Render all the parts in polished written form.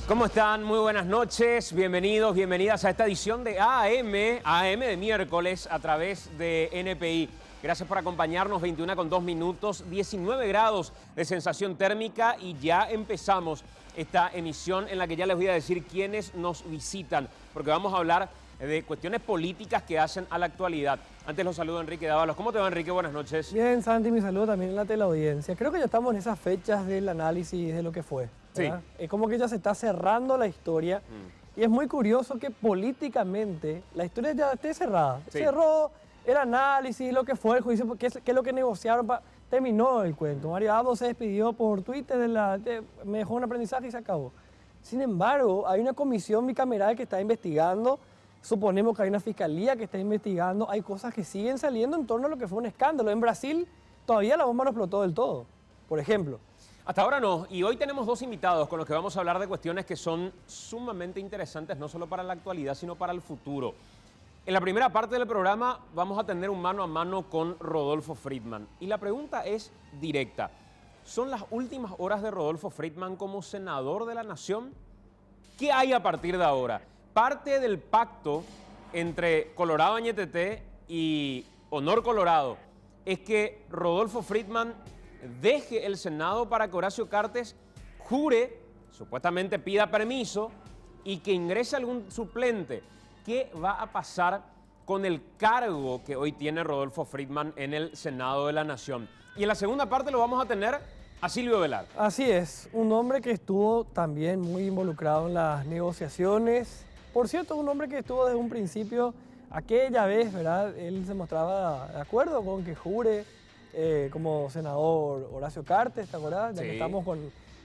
¿Cómo están? Muy buenas noches, bienvenidos, bienvenidas a esta edición de AM de miércoles a través de NPI. Gracias por acompañarnos, 21:02, 19 grados de sensación térmica y ya empezamos esta emisión en la que ya les voy a decir quiénes nos visitan, porque vamos a hablar de cuestiones políticas que hacen a la actualidad. Antes los saludo Enrique Dávalos. ¿Cómo te va, Enrique? Buenas noches. Bien, Santi, mi saludo también en la teleaudiencia. Creo que ya estamos en esas fechas del análisis de lo que fue, ¿verdad? Sí. Es como que ya se está cerrando la historia y es muy curioso que políticamente la historia ya esté cerrada. Sí. Cerró el análisis, lo que fue el juicio, qué es lo que negociaron, terminó el cuento. Mario Abdo se despidió por Twitter, me dejó un aprendizaje y se acabó. Sin embargo, hay una comisión bicameral que está investigando. Suponemos que hay una fiscalía que está investigando, hay cosas que siguen saliendo en torno a lo que fue un escándalo. En Brasil todavía la bomba no explotó del todo, por ejemplo. Hasta ahora no, y hoy tenemos dos invitados con los que vamos a hablar de cuestiones que son sumamente interesantes, no solo para la actualidad, sino para el futuro. En la primera parte del programa vamos a tener un mano a mano con Rodolfo Friedman. Y la pregunta es directa. ¿Son las últimas horas de Rodolfo Friedman como senador de la Nación? ¿Qué hay a partir de ahora? Parte del pacto entre Colorado Añetete y Honor Colorado es que Rodolfo Friedman deje el Senado para que Horacio Cartes jure, supuestamente pida permiso, y que ingrese algún suplente. ¿Qué va a pasar con el cargo que hoy tiene Rodolfo Friedman en el Senado de la Nación? Y en la segunda parte lo vamos a tener a Silvio Velar. Así es, un hombre que estuvo también muy involucrado en las negociaciones. Por cierto, un hombre que estuvo desde un principio, aquella vez, ¿verdad? Él se mostraba de acuerdo con que jure como senador Horacio Cartes, ¿te acordás? Ya que estamos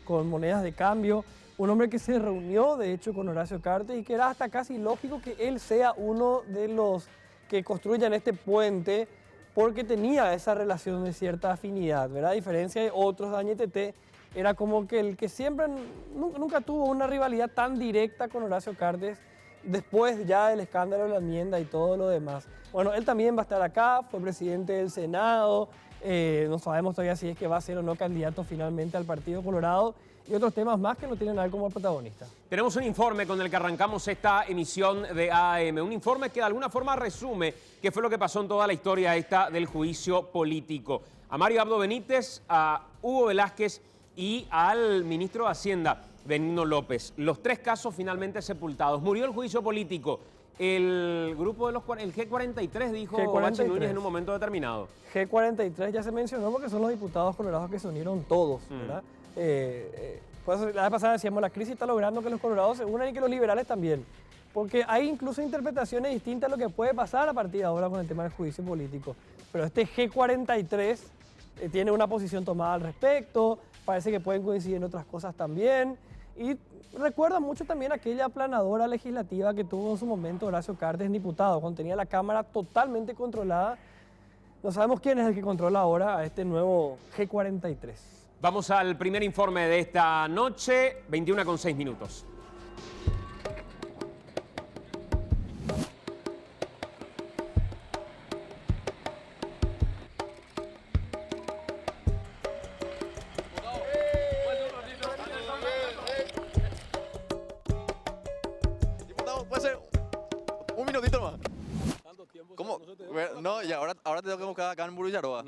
con monedas de cambio. Un hombre que se reunió, de hecho, con Horacio Cartes y que era hasta casi lógico que él sea uno de los que construyan este puente porque tenía esa relación de cierta afinidad, ¿verdad? A diferencia de otros de Añetete, era como que el que siempre nunca tuvo una rivalidad tan directa con Horacio Cartes, después ya del escándalo de la enmienda y todo lo demás. Bueno, él también va a estar acá, fue presidente del Senado, no sabemos todavía si es que va a ser o no candidato finalmente al Partido Colorado y otros temas más que no tienen a él como protagonista. Tenemos un informe con el que arrancamos esta emisión de AM, un informe que de alguna forma resume qué fue lo que pasó en toda la historia esta del juicio político. A Mario Abdo Benítez, a Hugo Velázquez y al ministro de Hacienda, Benigno López. Los tres casos finalmente sepultados. Murió el juicio político. El grupo de el G43 dijo Bachi Núñez en un momento determinado. G43 ya se mencionó porque son los diputados colorados que se unieron todos, ¿verdad? Pues la vez pasada decíamos, la crisis está logrando que los colorados se unan y que los liberales también. Porque hay incluso interpretaciones distintas a lo que puede pasar a partir de ahora con el tema del juicio político. Pero este G43 tiene una posición tomada al respecto, parece que pueden coincidir en otras cosas también. Y recuerda mucho también aquella aplanadora legislativa que tuvo en su momento Horacio Cartes en diputado, cuando tenía la Cámara totalmente controlada. No sabemos quién es el que controla ahora a este nuevo G43. Vamos al primer informe de esta noche, 21:06. No, y ahora te tengo que buscar acá en Burullaroa.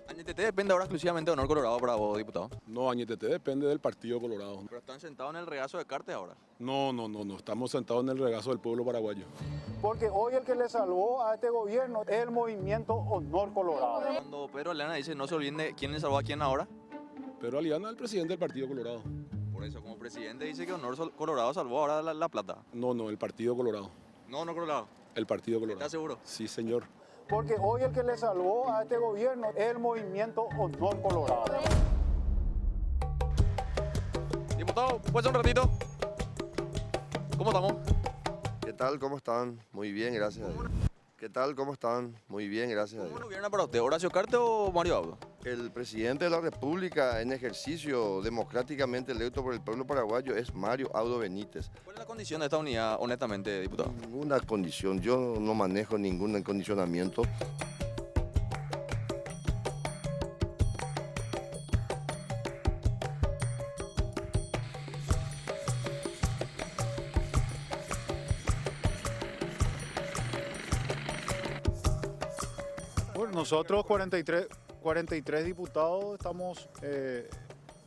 ¿Añetete depende ahora exclusivamente de Honor Colorado para vos, diputado? No, Añetete depende del Partido Colorado. ¿Pero están sentados en el regazo de Cartes ahora? No, estamos sentados en el regazo del pueblo paraguayo. Porque hoy el que le salvó a este gobierno es el movimiento Honor Colorado. Cuando Pedro Aliana dice no se olviden de quién le salvó a quién ahora. Pedro Aliana es el presidente del Partido Colorado. Por eso, como presidente dice que Honor Colorado salvó ahora la plata. No, el Partido Colorado. No, Honor Colorado. El Partido Colorado. ¿Estás seguro? Sí, señor. Porque hoy el que le salvó a este gobierno es el movimiento Honor Colorado. Diputado, ¿puede ser un ratito? ¿Cómo estamos? ¿Qué tal? ¿Cómo están? Muy bien, gracias a Dios. ¿Qué tal? ¿Cómo están? Muy bien, gracias a Dios. ¿Cómo gobierna para usted, Horacio Cartes o Mario Abdo? El presidente de la República en ejercicio democráticamente electo por el pueblo paraguayo es Mario Abdo Benítez. ¿Cuál es la condición de esta unidad, honestamente, diputado? Ninguna condición, yo no manejo ningún condicionamiento. Bueno, nosotros 43 diputados estamos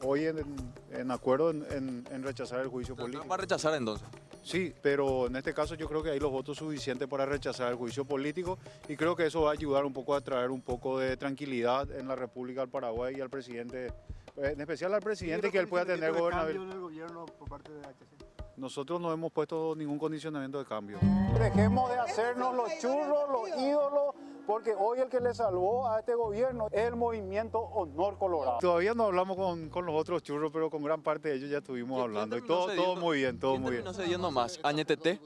hoy en acuerdo en rechazar el juicio político. ¿Para rechazar entonces? Sí, pero en este caso yo creo que hay los votos suficientes para rechazar el juicio político y creo que eso va a ayudar un poco a traer un poco de tranquilidad en la República del Paraguay y al presidente, en especial al presidente, que él pueda tener gobernabilidad. en el gobierno por parte de HC? Nosotros no hemos puesto ningún condicionamiento de cambio. Dejemos de hacernos los churros, los ídolos, porque hoy el que le salvó a este gobierno es el movimiento Honor Colorado. Todavía no hablamos con los otros churros, pero con gran parte de ellos ya estuvimos hablando. Y todo muy bien, todo muy bien. No cediendo más. ¿Añetete?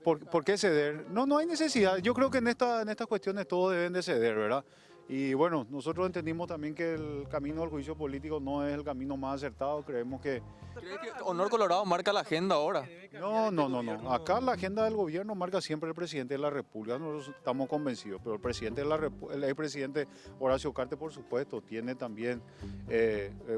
¿Por qué ceder? No hay necesidad. Yo creo que en estas cuestiones todos deben de ceder, ¿verdad? Y bueno, nosotros entendimos también que el camino del juicio político no es el camino más acertado. Creemos que... ¿Crees que Honor Colorado marca la agenda ahora? No. Acá la agenda del gobierno marca siempre el presidente de la República. Nosotros estamos convencidos, pero el presidente el expresidente Horacio Cartes, por supuesto, tiene también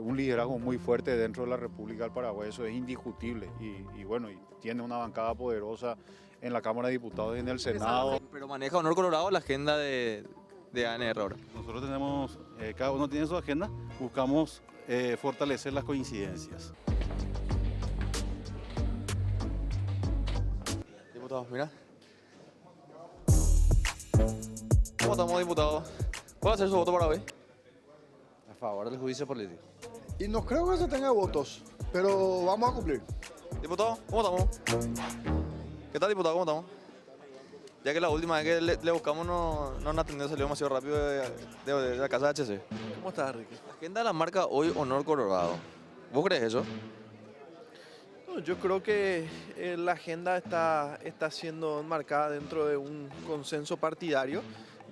un liderazgo muy fuerte dentro de la República del Paraguay. Eso es indiscutible. Y bueno, y tiene una bancada poderosa en la Cámara de Diputados y en el Senado. Pero maneja Honor Colorado la agenda de ANR ahora. Nosotros tenemos, cada uno tiene su agenda, buscamos fortalecer las coincidencias. Diputados, mira. ¿Cómo estamos, diputados? ¿Cuál va a ser su voto para hoy? A favor del juicio político. Y no creo que se tenga votos, pero vamos a cumplir. Diputado, ¿cómo estamos? ¿Qué tal, diputado? ¿Cómo estamos? Ya que la última vez que le buscamos no han atendido, salió demasiado rápido de la casa de HC. ¿Cómo estás, Ricky? La agenda de la marca hoy Honor Colorado. ¿Vos crees eso? No, yo creo que la agenda está siendo marcada dentro de un consenso partidario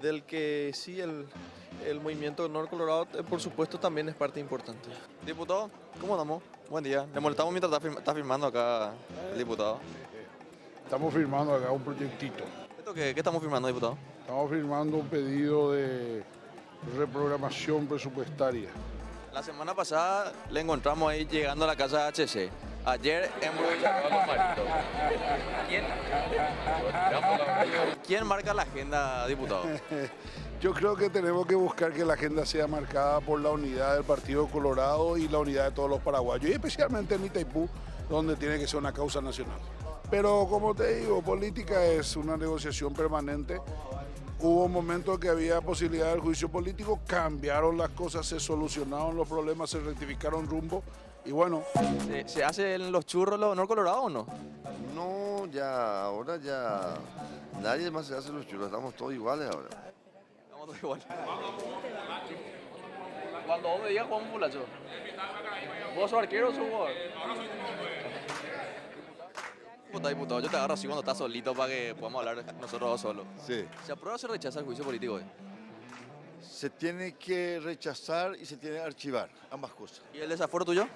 del que sí el movimiento Honor Colorado, por supuesto, también es parte importante. Diputado, ¿cómo estamos? Buen día. Le molestamos mientras está firmando acá el diputado. Estamos firmando acá un proyectito. ¿Esto qué estamos firmando, diputado? Estamos firmando un pedido de reprogramación presupuestaria. La semana pasada le encontramos ahí llegando a la casa de HC. Ayer embrujaron a los maritos. ¿Quién marca la agenda, diputado? Yo creo que tenemos que buscar que la agenda sea marcada por la unidad del Partido Colorado y la unidad de todos los paraguayos, y especialmente en Itaipú, donde tiene que ser una causa nacional. Pero como te digo, política es una negociación permanente. Hubo un momento que había posibilidad del juicio político, cambiaron las cosas, se solucionaron los problemas, se rectificaron rumbo y bueno. ¿Se hacen los churros los Honor Colorado o no? No, ahora ya nadie más se hace los churros, estamos todos iguales ahora. Estamos todos iguales. Cuando vos me digas Juan Pulacho, ¿vos sos arquero o sos jugador? Diputado, yo te agarro así cuando estás solito para que podamos hablar nosotros dos solos. Sí. ¿Se aprueba o se rechaza el juicio político hoy? Se tiene que rechazar y se tiene que archivar, ambas cosas. ¿Y el desaforo tuyo?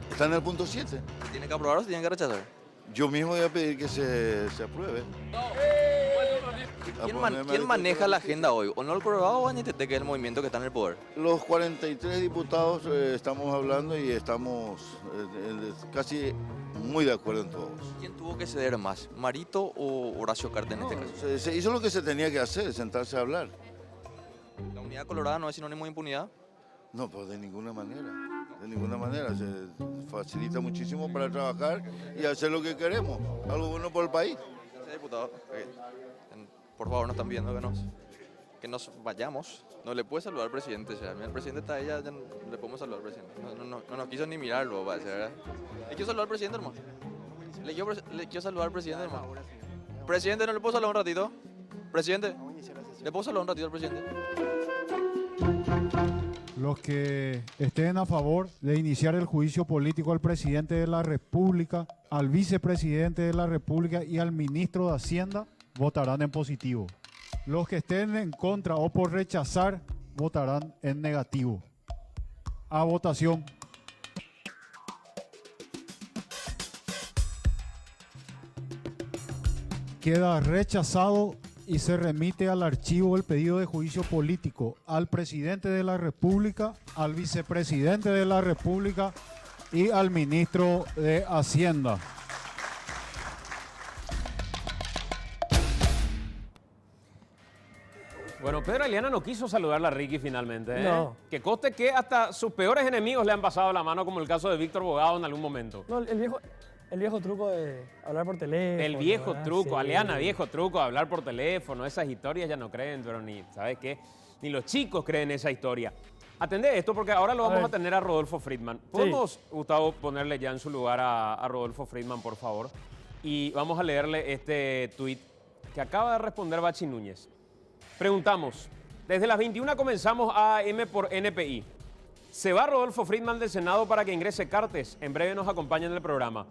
Está en el punto 7. ¿Se tiene que aprobar o se tiene que rechazar? Yo mismo voy a pedir que se apruebe. ¿Quién maneja la agenda hoy? ¿Honor Colorado o Añetete, que es el movimiento que está en el poder? Los 43 diputados estamos hablando y estamos casi muy de acuerdo en todos. ¿Quién tuvo que ceder más, Marito o Horacio Cartes en este caso? Se hizo lo que se tenía que hacer, sentarse a hablar. ¿La unidad colorada no es sinónimo de impunidad? No, pues de ninguna manera. De ninguna manera. Se facilita muchísimo para trabajar y hacer lo que queremos. Algo bueno por el país. Sí, diputado. Por favor, nos están viendo que nos vayamos. No le puede saludar al presidente. O sea, el presidente está ahí, ya no le podemos saludar al presidente. No nos quiso ni mirarlo, parece, ¿verdad? ¿Le quiero saludar al presidente, hermano? ¿Le quiero saludar al presidente, hermano? Presidente, ¿no le puedo saludar un ratito? Presidente, ¿le puedo saludar un ratito al presidente? Los que estén a favor de iniciar el juicio político al presidente de la República, al vicepresidente de la República y al ministro de Hacienda votarán en positivo. Los que estén en contra o por rechazar votarán en negativo. A votación. Queda rechazado y se remite al archivo el pedido de juicio político al presidente de la República, al vicepresidente de la República y al ministro de Hacienda. Bueno, Pedro Eliana no quiso saludarla a Ricky finalmente. No. Que conste que hasta sus peores enemigos le han pasado la mano, como el caso de Víctor Bogado en algún momento. No, el viejo truco de hablar por teléfono. El viejo ¿verdad? truco, Sí. Aliana, viejo truco, hablar por teléfono, esas historias ya no creen, pero ni, ¿sabes qué? Ni los chicos creen esa historia. Atendé esto porque ahora lo vamos a tener a Rodolfo Friedman. ¿Podemos, Gustavo, ponerle ya en su lugar a Rodolfo Friedman, por favor? Y vamos a leerle este tuit que acaba de responder Bachi Núñez. Preguntamos, desde las 21 comenzamos AM por NPI. ¿Se va Rodolfo Friedman del Senado para que ingrese Cartes? En breve nos acompaña en el programa.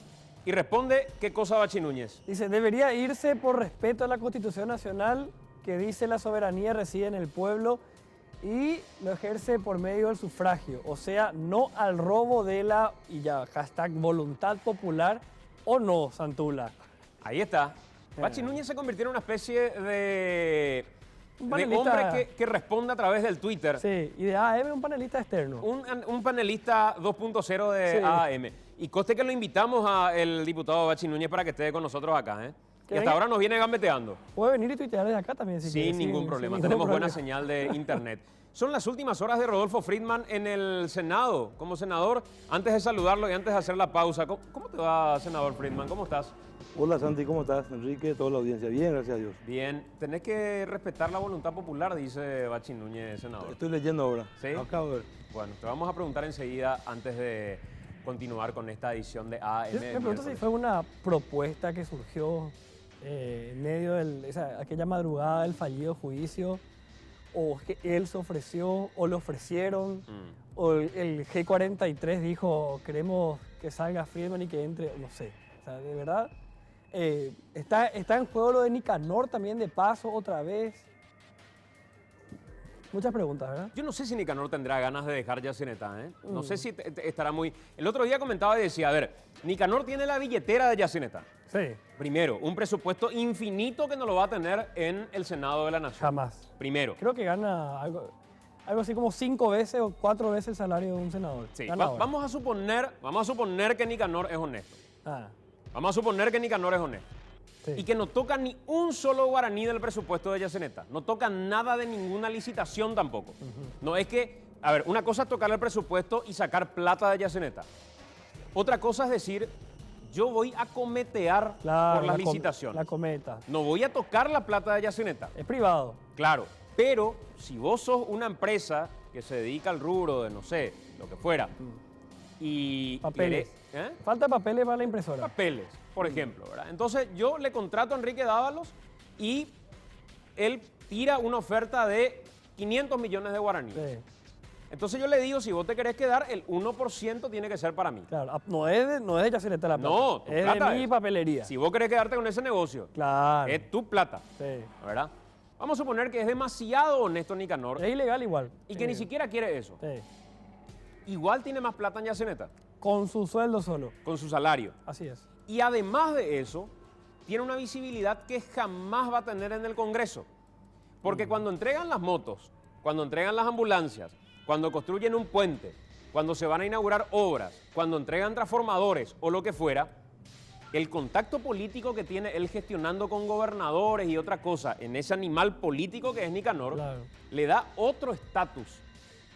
Y responde, ¿qué cosa Bachi Núñez? Dice, debería irse por respeto a la Constitución Nacional que dice la soberanía reside en el pueblo y lo ejerce por medio del sufragio. O sea, no al robo de la, y ya, hashtag voluntad popular o no, Santula. Ahí está. Bachi Núñez se convirtió en una especie de panelista. hombre que responde a través del Twitter. Sí, y de AM un panelista externo. Un panelista 2.0 de Sí. AM. Y conste que lo invitamos al diputado Bachi Núñez para que esté con nosotros acá. Y hasta venga. ahora nos viene gambeteando. Puede venir y tuitear desde acá también. Si quiere, Sin ningún problema. Tenemos buena señal de internet. Son las últimas horas de Rodolfo Friedman en el Senado como senador. Antes de saludarlo y antes de hacer la pausa, ¿cómo te va, senador Friedman? ¿Cómo estás? Hola Santi, ¿cómo estás? Enrique, toda la audiencia. Bien, gracias a Dios. Bien. Tenés que respetar la voluntad popular, dice Bachi Núñez, senador. Estoy leyendo ahora. ¿Sí? Acabo de ver. Bueno, te vamos a preguntar enseguida antes de continuar con esta edición de AM. Yo me pregunto si fue una propuesta que surgió en medio de aquella madrugada del fallido juicio, o que él se ofreció, o le ofrecieron, o el G43 dijo, queremos que salga Friedman y que entre, no sé. O sea, de verdad, está en juego lo de Nicanor también de paso otra vez. Muchas preguntas, ¿verdad? Yo no sé si Nicanor tendrá ganas de dejar Yacyretá, ¿eh? No sé si estará muy... El otro día comentaba y decía, a ver, Nicanor tiene la billetera de Yacyretá. Sí. Primero, un presupuesto infinito que no lo va a tener en el Senado de la Nación. Jamás. Primero. Creo que gana algo así como 5 veces o 4 veces el salario de un senador. Sí. Ganador. Vamos a suponer que Nicanor es honesto. Ah, Vamos a suponer que Nicanor es honesto. sí. Y que no toca ni un solo guaraní del presupuesto de Yacyretá. No toca nada de ninguna licitación tampoco. No es que, a ver, una cosa es tocar el presupuesto y sacar plata de Yacyretá. Otra cosa es decir, yo voy a cometear Claro, por las la licitaciones. cometa. No voy a tocar la plata de Yacyretá. Es privado. Claro, pero si vos sos una empresa que se dedica al rubro de, no sé, lo que fuera, y... Papeles. ¿Eh? Falta papeles para la impresora. Papeles, por ejemplo, ¿verdad? Entonces yo le contrato a Enrique Dávalos y él tira una oferta de 500 millones de guaraníes. Sí. Entonces yo le digo, si vos te querés quedar, el 1% tiene que ser para mí. Claro, no es de Yacyretá la plata. No, tu es plata de mi papelería. Si vos querés quedarte con ese negocio, Claro. es tu plata, Sí. ¿verdad? Vamos a suponer que es demasiado honesto Nicanor Es ilegal igual. y que ni siquiera quiere eso. Sí. Igual tiene más plata en Yacyretá, Con su sueldo solo. con su salario. Así es. Y además de eso, tiene una visibilidad que jamás va a tener en el Congreso. Porque cuando entregan las motos, cuando entregan las ambulancias, cuando construyen un puente, cuando se van a inaugurar obras, cuando entregan transformadores o lo que fuera, el contacto político que tiene él gestionando con gobernadores y otra cosa en ese animal político que es Nicanor, Claro. le da otro estatus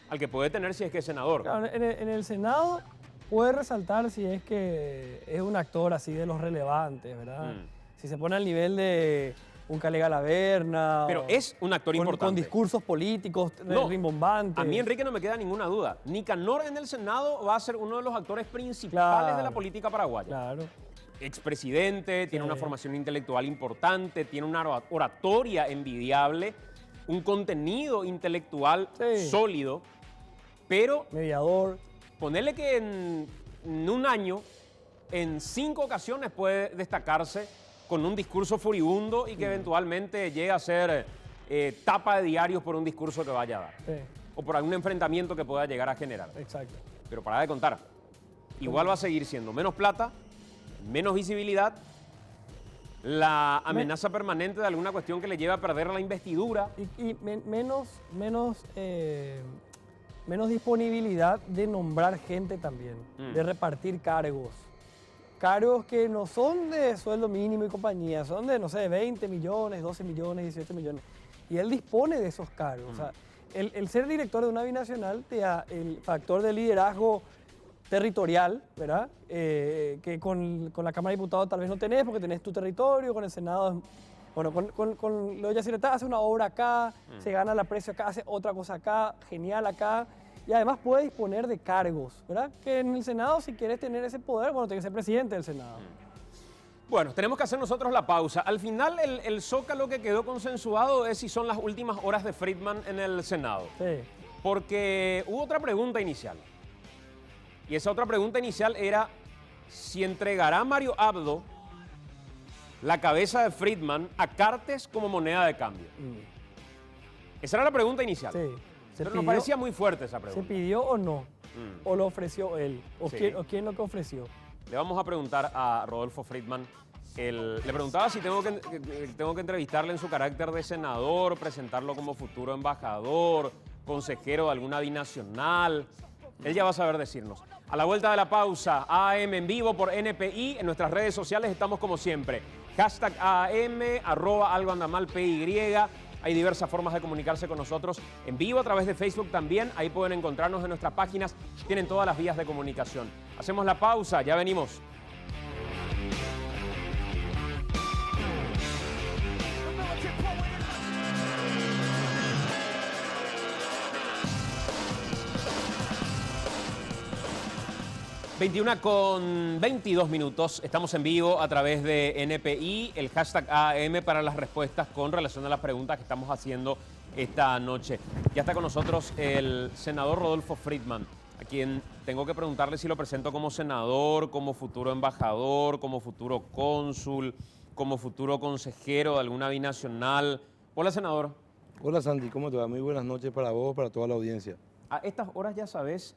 al que puede tener si es que es senador. Claro, en el Senado puede resaltar si es que es un actor así de los relevantes, ¿verdad? Si se pone al nivel de un Calega Laverna. Pero es un actor importante. Con discursos políticos No, rimbombantes. A mí, Enrique, no me queda ninguna duda. Nicanor en el Senado va a ser uno de los actores principales de la Claro. política paraguaya. Claro. Expresidente, tiene Sí. una formación intelectual importante, tiene una oratoria envidiable, un contenido intelectual Sí. sólido, pero Mediador. ponerle que en un año, en 5 ocasiones puede destacarse con un discurso furibundo y que eventualmente llegue a ser tapa de diarios por un discurso que vaya a dar. Sí, O por algún enfrentamiento que pueda llegar a generar. exacto. Pero para de contar, igual va a seguir siendo menos plata, menos visibilidad, la amenaza permanente de alguna cuestión que le lleve a perder la investidura. Y menos disponibilidad de nombrar gente también, de repartir cargos. Cargos que no son de sueldo mínimo y compañía, son de, no sé, 20 millones, 12 millones, 18 millones. y él dispone de esos cargos. O sea, el ser director de una binacional te da el factor de liderazgo territorial, ¿verdad? Que con la Cámara de Diputados tal vez no tenés, porque tenés tu territorio, con el Senado. Bueno, con lo de Yacyretá hace una obra acá, se gana el aprecio acá, hace otra cosa acá, genial acá. Y además puede disponer de cargos, ¿verdad? Que en el Senado, si quieres tener ese poder, bueno, tienes que ser presidente del Senado. Bueno, tenemos que hacer nosotros la pausa. Al final, el zócalo que quedó consensuado es si son las últimas horas de Friedman en el Senado. Sí. Porque hubo otra pregunta inicial. Y esa otra pregunta inicial era si entregará Mario Abdo la cabeza de Friedman a Cartes como moneda de cambio. Esa era la pregunta inicial. Sí. Pero nos parecía muy fuerte esa pregunta. ¿Se pidió o no? ¿O lo ofreció él? ¿O, Sí. quién lo que ofreció? Le vamos a preguntar a Rodolfo Friedman. Le preguntaba si tengo que entrevistarle en su carácter de senador, presentarlo como futuro embajador, consejero de alguna binacional. Él ya va a saber decirnos. A la vuelta de la pausa, AM en vivo por NPI. En nuestras redes sociales estamos como siempre. Hashtag AM, @algoandamalpy. Hay diversas formas de comunicarse con nosotros en vivo a través de Facebook también. Ahí pueden encontrarnos en nuestras páginas. Tienen todas las vías de comunicación. Hacemos la pausa, ya venimos. (21:22). Estamos en vivo a través de NPI, el hashtag AM para las respuestas con relación a las preguntas que estamos haciendo esta noche. Ya está con nosotros el senador Rodolfo Friedman, a quien tengo que preguntarle si lo presento como senador, como futuro embajador, como futuro cónsul, como futuro consejero de alguna binacional. Hola, senador. Hola, Santi, ¿cómo te va? Muy buenas noches para vos, para toda la audiencia. A estas horas ya sabes,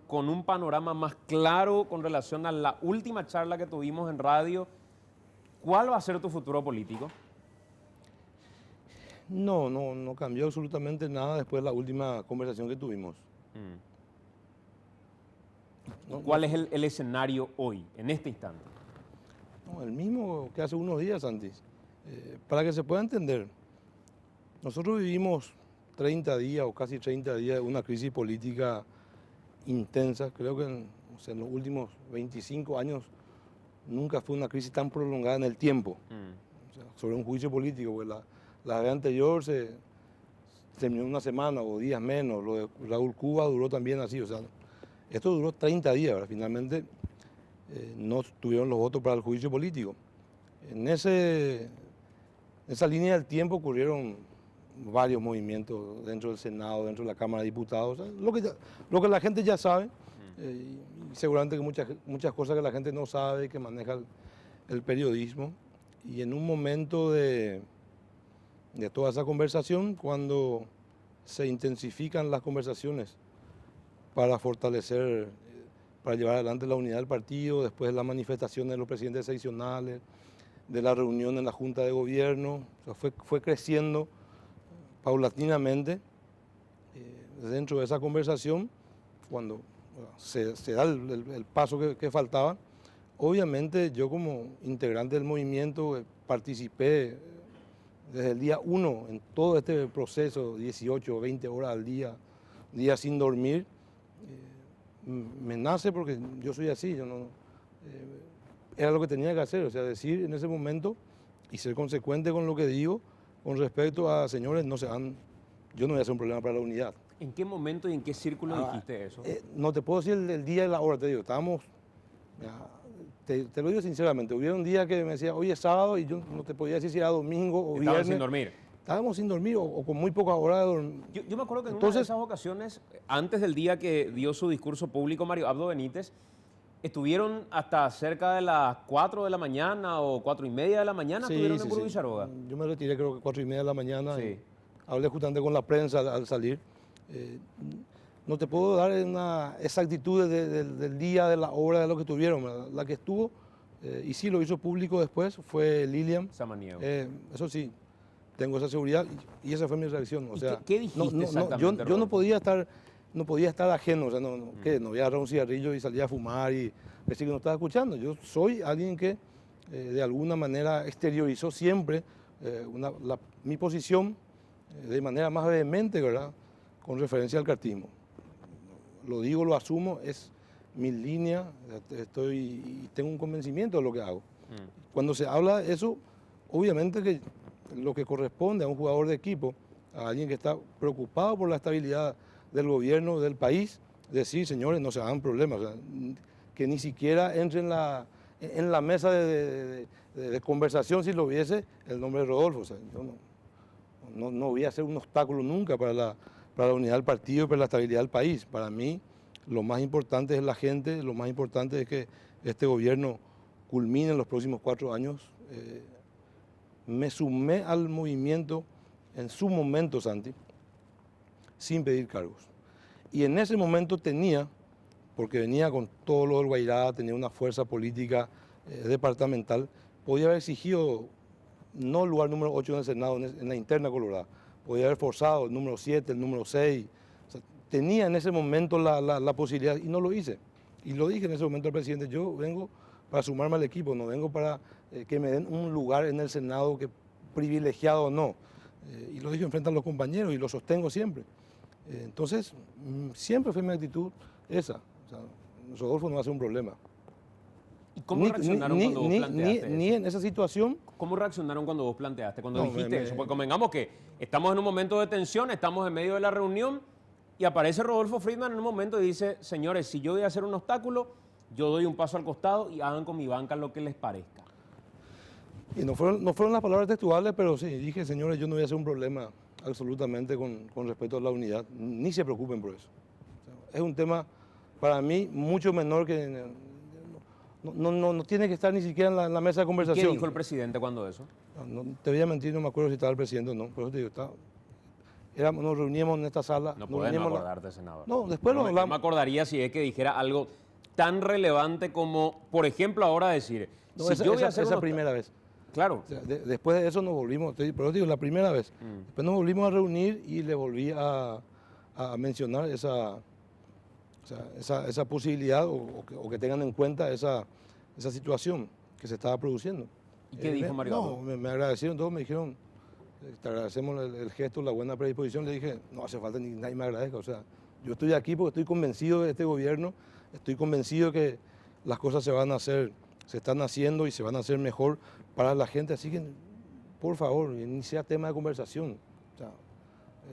con un panorama más claro con relación a la última charla que tuvimos en radio, ¿cuál va a ser tu futuro político? No cambió absolutamente nada después de la última conversación que tuvimos. ¿Cuál es el escenario hoy, en este instante? No, el mismo que hace unos días, Santi. Para que se pueda entender, nosotros vivimos 30 días o casi 30 días de una crisis política intensa. Creo que en los últimos 25 años nunca fue una crisis tan prolongada en el tiempo. O sea, sobre un juicio político, pues la vez anterior se terminó una semana o días menos. Lo de Raúl Cuba duró también así. O sea, esto duró 30 días, ¿verdad? Finalmente no tuvieron los votos para el juicio político. En esa línea del tiempo ocurrieron varios movimientos dentro del Senado, dentro de la Cámara de Diputados, ¿sabes? Lo que la gente ya sabe, y seguramente que muchas cosas que la gente no sabe, que maneja el periodismo. Y en un momento de toda esa conversación, cuando se intensifican las conversaciones para fortalecer, para llevar adelante la unidad del partido, después de las manifestaciones de los presidentes seccionales, de la reunión en la Junta de Gobierno, o sea, fue creciendo paulatinamente. Dentro de esa conversación, cuando se da el paso que faltaba, obviamente yo como integrante del movimiento participé desde el día 1 en todo este proceso, 18 o 20 horas al día, días sin dormir. Me nace porque yo soy así, era lo que tenía que hacer, o sea, decir en ese momento y ser consecuente con lo que digo. Con respecto a, señores, yo no voy a hacer un problema para la unidad. ¿En qué momento y en qué círculo dijiste eso? No te puedo decir el día y la hora, te digo, estábamos, te lo digo sinceramente, hubo un día que me decía, hoy es sábado, y yo no te podía decir si era domingo o viernes. Sin dormir. Estábamos sin dormir o con muy pocas horas de dormir. Yo me acuerdo que en una de esas ocasiones, antes del día que dio su discurso público Mario Abdo Benítez, estuvieron hasta cerca de las 4 de la mañana o 4:30 de la mañana, estuvieron en Burgo Villaroga. Yo me retiré creo que 4:30 de la mañana. Sí. Y hablé justamente con la prensa al salir. No te puedo dar una exactitud del día, de la hora, de lo que tuvieron. La que estuvo, y sí lo hizo público después, fue Lilian Samaniego. Eso sí, tengo esa seguridad y esa fue mi reacción. O sea, ¿Qué dijiste exactamente? Yo no podía estar ajeno, o sea, no voy a agarrar un cigarrillo y salir a fumar y decir que no estaba escuchando. Yo soy alguien que de alguna manera exteriorizó siempre mi posición de manera más vehemente, ¿verdad?, con referencia al cartismo. Lo digo, lo asumo, es mi línea, y tengo un convencimiento de lo que hago. Cuando se habla de eso, obviamente que lo que corresponde a un jugador de equipo, a alguien que está preocupado por la estabilidad del gobierno, del país, decir, señores, no se hagan problemas, o sea, que ni siquiera entre en la mesa de conversación, si lo hubiese, el nombre de Rodolfo. O sea, yo no voy a ser un obstáculo nunca para la unidad del partido y para la estabilidad del país. Para mí, lo más importante es la gente, lo más importante es que este gobierno culmine en los próximos 4 años. Me sumé al movimiento en su momento, Santi, sin pedir cargos. Y en ese momento tenía, porque venía con todo lo del Guairá, tenía una fuerza política departamental, podía haber exigido no el lugar número 8 en el Senado, en la interna colorada, podía haber forzado el número 7, el número 6. O sea, tenía en ese momento la posibilidad y no lo hice. Y lo dije en ese momento al presidente, yo vengo para sumarme al equipo, no vengo para que me den un lugar en el Senado, que privilegiado o no. Y lo dije enfrente a los compañeros y lo sostengo siempre. Entonces, siempre fue mi actitud esa. O sea, Rodolfo no va a ser un problema. ¿Y cómo reaccionaron cuando vos planteaste eso? Ni en esa situación. ¿Cómo reaccionaron cuando vos planteaste, cuando No, dijiste eso? Porque convengamos que estamos en un momento de tensión, estamos en medio de la reunión y aparece Rodolfo Friedman en un momento y dice, señores, si yo voy a hacer un obstáculo, yo doy un paso al costado y hagan con mi banca lo que les parezca. Y no fueron las palabras textuales, pero sí, dije, señores, yo no voy a hacer un problema absolutamente con respecto a la unidad, ni se preocupen por eso. O sea, es un tema para mí mucho menor que... No tiene que estar ni siquiera en la mesa de conversación. ¿Qué dijo el presidente cuando eso? No, te voy a mentir, no me acuerdo si estaba el presidente o no, por eso te digo, nos reuníamos en esta sala. No podés no acordarte, senador. No, después lo hablamos. No me acordaría si es que dijera algo tan relevante como, por ejemplo, ahora decir... No, si yo voy a hacer esa primera vez. Claro. O sea, después de eso nos volvimos, pero te digo, la primera vez. Después nos volvimos a reunir y le volví a mencionar esa posibilidad o que tengan en cuenta esa situación que se estaba produciendo. ¿Y qué dijo Mario? No, me agradecieron todos, me dijeron, te agradecemos el gesto, la buena predisposición. Le dije, no hace falta ni nadie me agradezca. O sea, yo estoy aquí porque estoy convencido de este gobierno, estoy convencido que las cosas se están haciendo y se van a hacer mejor para la gente. Así que, por favor, ni sea tema de conversación. O sea,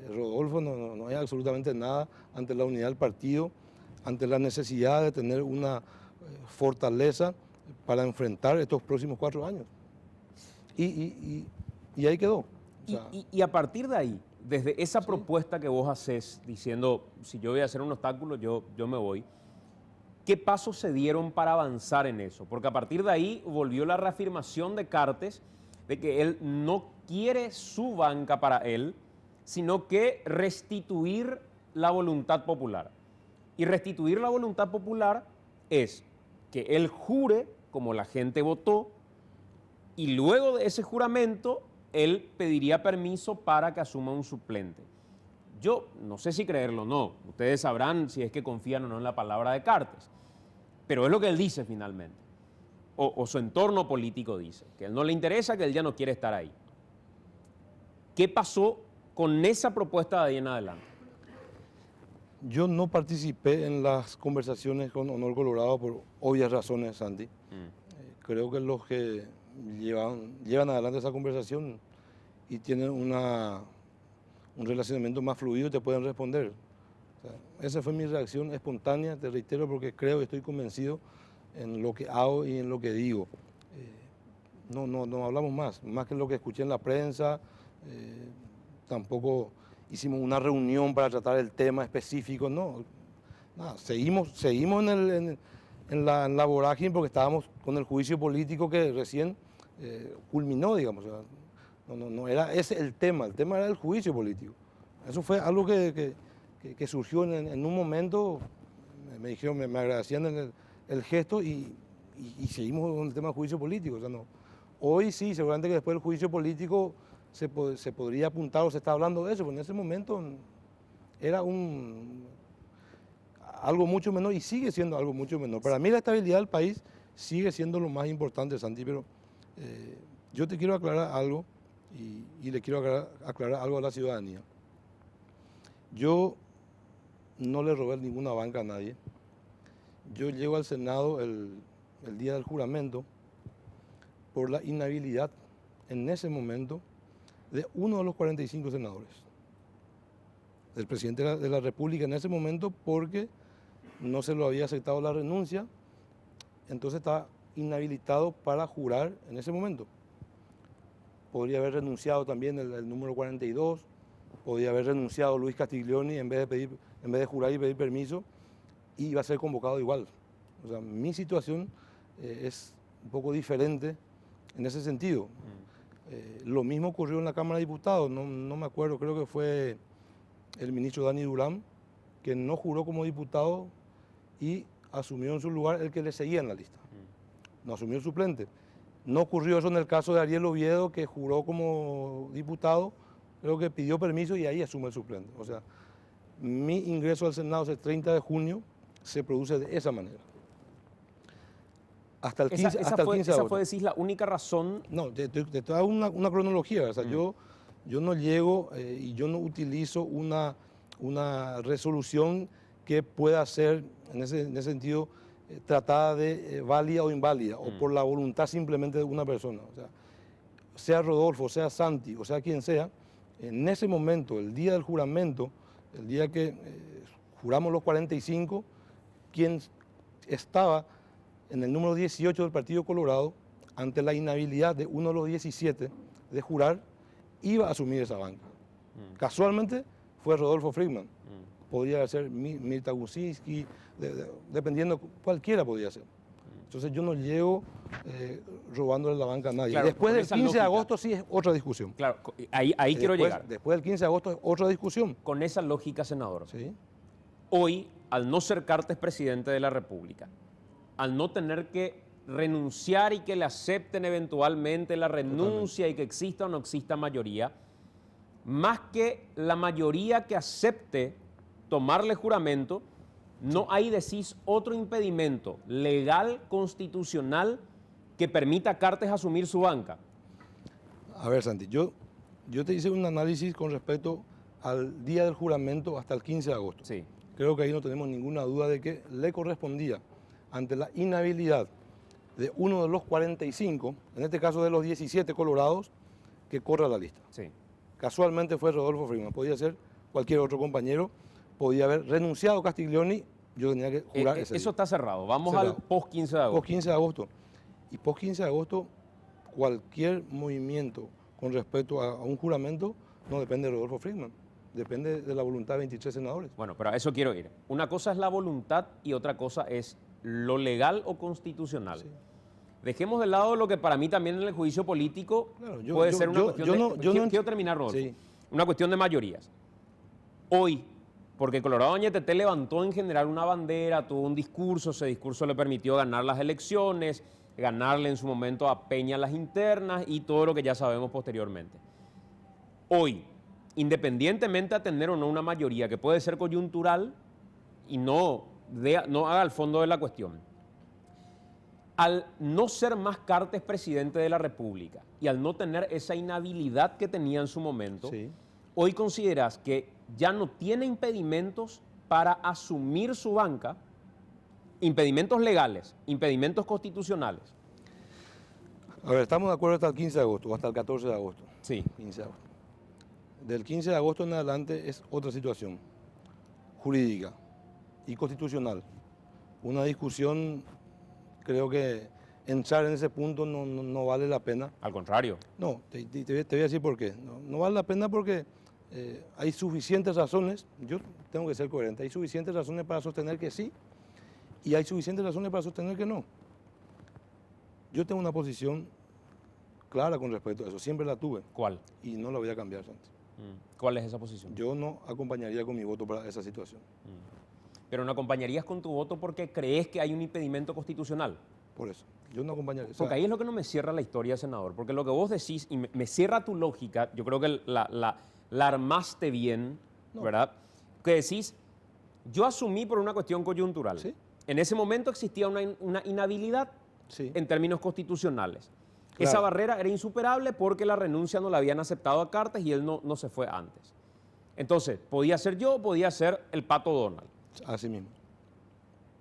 Rodolfo, no hay absolutamente nada ante la unidad del partido, ante la necesidad de tener una fortaleza para enfrentar estos próximos 4 años. Y ahí quedó. O sea, y a partir de ahí, desde esa propuesta que vos haces, diciendo, si yo voy a hacer un obstáculo, yo me voy, ¿qué pasos se dieron para avanzar en eso? Porque a partir de ahí volvió la reafirmación de Cartes de que él no quiere su banca para él, sino que restituir la voluntad popular. Y restituir la voluntad popular es que él jure como la gente votó y luego de ese juramento él pediría permiso para que asuma un suplente. Yo no sé si creerlo o no, ustedes sabrán si es que confían o no en la palabra de Cartes, pero es lo que él dice finalmente, o su entorno político dice, que a él no le interesa, que él ya no quiere estar ahí. ¿Qué pasó con esa propuesta de ahí en adelante? Yo no participé en las conversaciones con Honor Colorado por obvias razones, Santi. Creo que los que llevan adelante esa conversación y tienen un relacionamiento más fluido te pueden responder. O sea, esa fue mi reacción espontánea, te reitero, porque creo y estoy convencido en lo que hago y en lo que digo. No hablamos más que lo que escuché en la prensa. Tampoco hicimos una reunión para tratar el tema específico, no. Nada, seguimos en la vorágine porque estábamos con el juicio político que recién culminó, digamos. O sea, no era ese el tema era el juicio político. Eso fue algo que surgió en un momento, me dijeron, me agradecían el gesto y seguimos con el tema del juicio político. O sea, no. Hoy sí, seguramente que después del juicio político se podría apuntar o se está hablando de eso, pero en ese momento era algo mucho menor y sigue siendo algo mucho menor. Para mí la estabilidad del país sigue siendo lo más importante, Santi, pero yo te quiero aclarar algo y le quiero aclarar algo a la ciudadanía. Yo no le robé ninguna banca a nadie. Yo llego al Senado el día del juramento por la inhabilidad en ese momento de uno de los 45 senadores, del presidente de la República en ese momento, porque no se lo había aceptado la renuncia, entonces está inhabilitado para jurar en ese momento. Podría haber renunciado también el número 42, podría haber renunciado Luis Castiglioni en vez de jurar y pedir permiso, y iba a ser convocado igual. O sea, mi situación es un poco diferente en ese sentido. Lo mismo ocurrió en la Cámara de Diputados, no me acuerdo, creo que fue el ministro Dani Durán, que no juró como diputado y asumió en su lugar el que le seguía en la lista. No asumió el suplente. No ocurrió eso en el caso de Ariel Oviedo, que juró como diputado, creo que pidió permiso y ahí asume el suplente. O sea, mi ingreso al Senado el 30 de junio se produce de esa manera. Hasta el 15, hasta el 15 de agosto. ¿Esa fue, decís, la única razón? No, te da una cronología. O sea, yo no llego y yo no utilizo una resolución que pueda ser, en ese sentido, tratada de válida o inválida, o por la voluntad simplemente de una persona. O sea Rodolfo, sea Santi, o sea quien sea, en ese momento, el día del juramento, el día que juramos los 45, quien estaba en el número 18 del Partido Colorado, ante la inhabilidad de uno de los 17 de jurar, iba a asumir esa banca. Casualmente fue Rodolfo Friedman. Podría ser Mirta Gusinski, dependiendo, cualquiera podría ser. Entonces yo no llego robándole la banca a nadie. Claro, después del 15 de agosto sí es otra discusión. Claro, ahí quiero llegar. Después del 15 de agosto es otra discusión. Con esa lógica, senador, ¿sí? Hoy, al no ser Cartes presidente de la República, al no tener que renunciar y que le acepten eventualmente la renuncia y que exista o no exista mayoría, más que la mayoría que acepte tomarle juramento, no hay, decís, otro impedimento legal, constitucional, que permita a Cartes asumir su banca. A ver, Santi, yo te hice un análisis con respecto al día del juramento hasta el 15 de agosto. Sí. Creo que ahí no tenemos ninguna duda de que le correspondía, ante la inhabilidad de uno de los 45, en este caso de los 17 colorados, que corra la lista. Sí. Casualmente fue Rodolfo Friedman, podía ser cualquier otro compañero, podía haber renunciado Castiglioni, yo tenía que jurar ese Eso día. está cerrado. Vamos Cerrado. al post 15 de agosto. Post 15 de agosto. Y post 15 de agosto, cualquier movimiento con respecto a un juramento no depende de Rodolfo Friedman, depende de la voluntad de 23 senadores. Bueno, pero a eso quiero ir. Una cosa es la voluntad y otra cosa es lo legal o constitucional. Sí. Dejemos de lado lo que para mí también en el juicio político puede ser una cuestión de... Quiero terminar, Rodolfo. Sí. Una cuestión de mayorías. Hoy, porque Colorado Añetete levantó en general una bandera, tuvo un discurso, ese discurso le permitió ganar las elecciones, ganarle en su momento a Peña las internas y todo lo que ya sabemos posteriormente. Hoy, independientemente de tener o no una mayoría que puede ser coyuntural y no haga el fondo de la cuestión, al no ser más Cartes presidente de la República y al no tener esa inhabilidad que tenía en su momento, sí, hoy consideras que ya no tiene impedimentos para asumir su banca, impedimentos legales, impedimentos constitucionales. A ver, estamos de acuerdo hasta el 15 de agosto o hasta el 14 de agosto. Sí. 15 de agosto. Del 15 de agosto en adelante es otra situación jurídica y constitucional. Una discusión, creo que entrar en ese punto no vale la pena. Al contrario. No, te voy a decir por qué. No vale la pena porque hay suficientes razones, yo tengo que ser coherente, hay suficientes razones para sostener que sí y hay suficientes razones para sostener que no. Yo tengo una posición clara con respecto a eso, siempre la tuve. ¿Cuál? Y no la voy a cambiar, Santi. ¿Cuál es esa posición? Yo no acompañaría con mi voto para esa situación. ¿Pero no acompañarías con tu voto porque crees que hay un impedimento constitucional? Por eso, yo no acompañaría. Porque ahí es lo que no me cierra la historia, senador, porque lo que vos decís, y me cierra tu lógica, yo creo que la armaste bien, ¿verdad? Que decís, yo asumí por una cuestión coyuntural. ¿Sí? En ese momento existía una inhabilidad, sí, en términos constitucionales. Esa Claro. barrera era insuperable porque la renuncia no la habían aceptado a Cartes y él no se fue antes. Entonces, podía ser yo, podía ser el Pato Donald. Así mismo.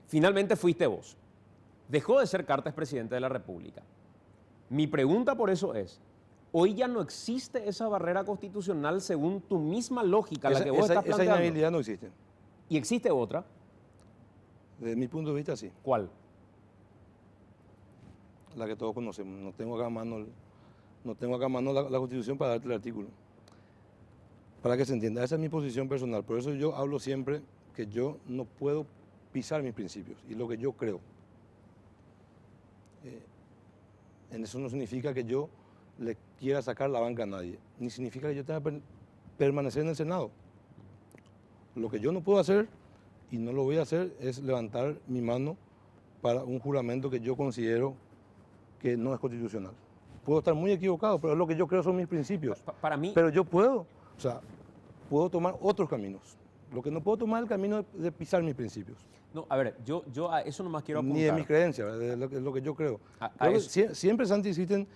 Finalmente fuiste vos. Dejó de ser Cartes presidente de la República. Mi pregunta por eso es, hoy ya no existe esa barrera constitucional según tu misma lógica, la que vos estás Esa planteando. inhabilidad no existe. ¿Y existe otra? Desde mi punto de vista, sí. ¿Cuál? La que todos conocemos. No tengo acá a mano, la Constitución para darte el artículo. Para que se entienda, esa es mi posición personal. Por eso yo hablo siempre que yo no puedo pisar mis principios y lo que yo creo. En eso no significa que yo le quiera sacar la banca a nadie, ni significa que yo tenga que permanecer en el Senado. Lo que yo no puedo hacer, y no lo voy a hacer, es levantar mi mano para un juramento que yo considero que no es constitucional. Puedo estar muy equivocado, pero es lo que yo creo son mis principios. Para mí... Pero yo puedo, o sea, puedo tomar otros caminos. Lo que no puedo tomar es el camino de pisar mis principios. No, a ver, yo a eso nomás quiero apuntar. Ni de mis creencias, ¿verdad? Es lo que yo creo. A eso. Siempre, Santi, existen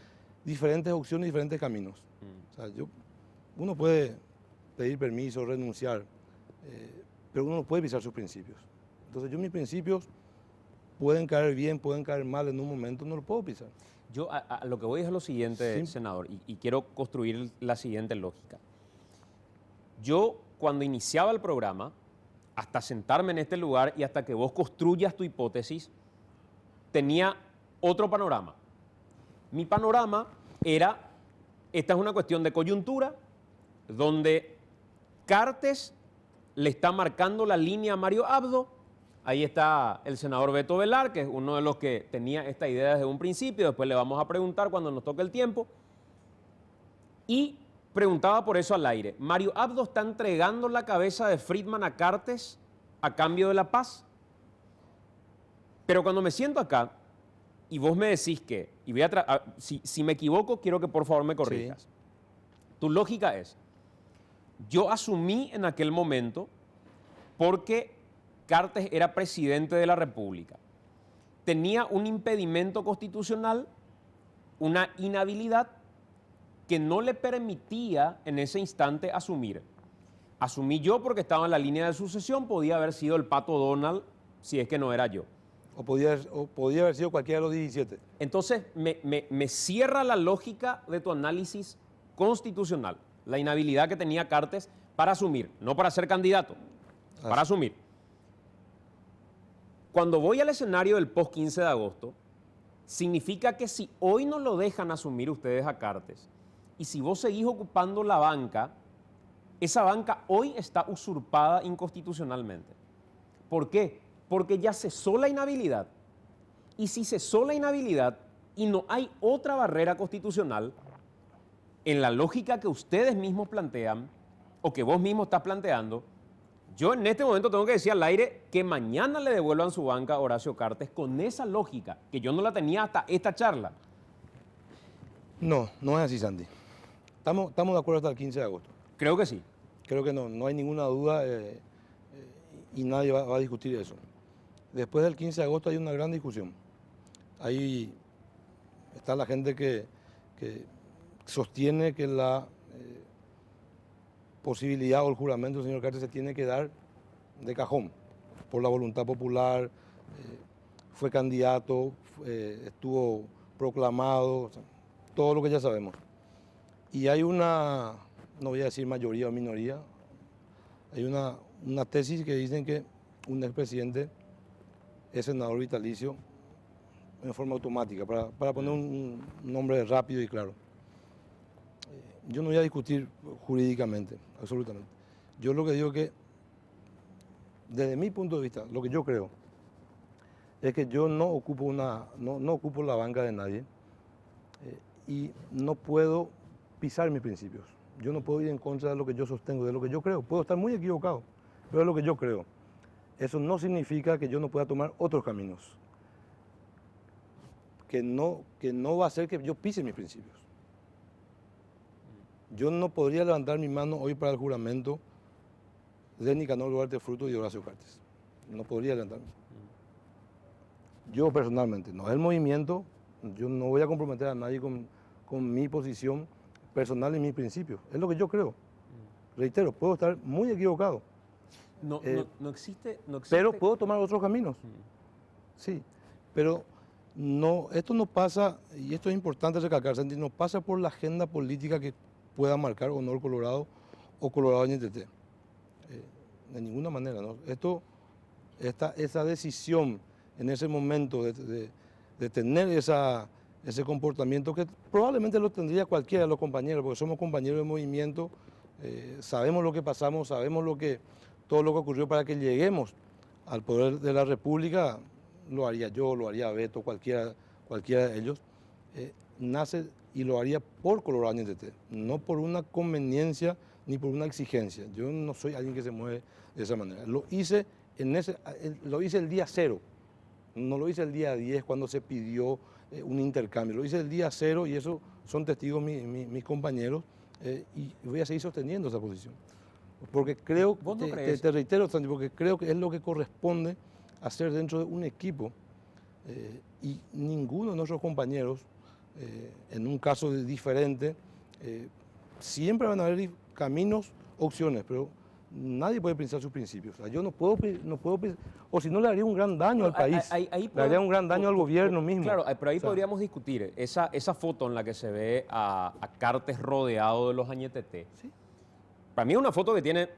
diferentes opciones, diferentes caminos. O sea, uno puede pedir permiso, renunciar, pero uno no puede pisar sus principios. Entonces mis principios pueden caer bien, pueden caer mal en un momento, no lo puedo pisar. Yo a lo que voy es a lo siguiente, senador, y quiero construir la siguiente lógica. Yo, cuando iniciaba el programa, hasta sentarme en este lugar y hasta que vos construyas tu hipótesis, tenía otro panorama. Mi panorama era, esta es una cuestión de coyuntura, donde Cartes le está marcando la línea a Mario Abdo. Ahí está el senador Beto Velar, que es uno de los que tenía esta idea desde un principio, después le vamos a preguntar cuando nos toque el tiempo. Y preguntaba por eso al aire, ¿Mario Abdo está entregando la cabeza de Friedman a Cartes a cambio de la paz? Pero cuando me siento acá y vos me decís que, y voy si me equivoco, quiero que por favor me corrijas. Sí. Tu lógica es, yo asumí en aquel momento porque Cartes era presidente de la República. Tenía un impedimento constitucional, una inhabilidad que no le permitía en ese instante asumir. Asumí yo porque estaba en la línea de sucesión, podía haber sido el Pato Donald si es que no era yo. O podía haber sido cualquiera de los 17. Entonces me cierra la lógica de tu análisis constitucional, la inhabilidad que tenía Cartes para asumir, no para ser candidato, para asumir. Cuando voy al escenario del post-15 de agosto, significa que si hoy no lo dejan asumir ustedes a Cartes, y si vos seguís ocupando la banca, esa banca hoy está usurpada inconstitucionalmente. ¿Por qué? Porque ya cesó la inhabilidad. Y si cesó la inhabilidad y no hay otra barrera constitucional, en la lógica que ustedes mismos plantean, o que vos mismo estás planteando, yo en este momento tengo que decir al aire que mañana le devuelvan su banca a Horacio Cartes con esa lógica, que yo no la tenía hasta esta charla. No, no es así, Santi. Estamos de acuerdo hasta el 15 de agosto. Creo que sí. Creo que no hay ninguna duda y nadie va a discutir eso. Después del 15 de agosto hay una gran discusión. Ahí está la gente que sostiene que la posibilidad o el juramento del señor Cartes se tiene que dar de cajón, por la voluntad popular, fue candidato, estuvo proclamado, o sea, todo lo que ya sabemos. Y hay una, no voy a decir mayoría o minoría, hay una tesis que dicen que un expresidente es senador vitalicio en forma automática, para poner un nombre rápido y claro. Yo no voy a discutir jurídicamente, absolutamente. Yo lo que digo es que, desde mi punto de vista, lo que yo creo, es que yo no ocupo la banca de nadie y no puedo pisar mis principios. Yo no puedo ir en contra de lo que yo sostengo, de lo que yo creo. Puedo estar muy equivocado, pero es lo que yo creo. Eso no significa que yo no pueda tomar otros caminos, que no va a hacer que yo pise mis principios. Yo no podría levantar mi mano hoy para el juramento de Nicanor Duarte Fruto y de Horacio Cartes. No podría levantarme. Yo personalmente, no el movimiento, Yo no voy a comprometer a nadie con mi posición personal y mis principios. Es lo que yo creo. Reitero, puedo estar muy equivocado. No existe. Pero puedo tomar otros caminos. Sí, pero esto no pasa, y esto es importante recalcar, Santi, no pasa por la agenda política que pueda marcar Honor Colorado o Colorado NTT. De ninguna manera, ¿no? Esa decisión en ese momento de tener ese comportamiento que probablemente lo tendría cualquiera de los compañeros, porque somos compañeros de movimiento, sabemos lo que pasamos, sabemos todo lo que ocurrió para que lleguemos al poder de la República. Lo haría yo, lo haría Beto, cualquiera de ellos, nace y lo haría por Colorado NTT, no por una conveniencia ni por una exigencia. Yo no soy alguien que se mueve de esa manera. Lo hice el día 0, no lo hice el día 10 cuando se pidió un intercambio, lo hice el día 0 y eso son testigos mis compañeros y voy a seguir sosteniendo esa posición. Porque creo, te reitero, Santi, porque creo que es lo que corresponde hacer dentro de un equipo y ninguno de nuestros compañeros, en un caso diferente, siempre van a haber caminos, opciones, pero nadie puede pensar sus principios. O sea, yo no puedo o si no le haría un gran daño al país, le haría un gran daño al gobierno mismo. Claro, pero ahí podríamos discutir esa foto en la que se ve a Cartes rodeado de los Añetete. ¿Sí? Para mí es una foto que tiene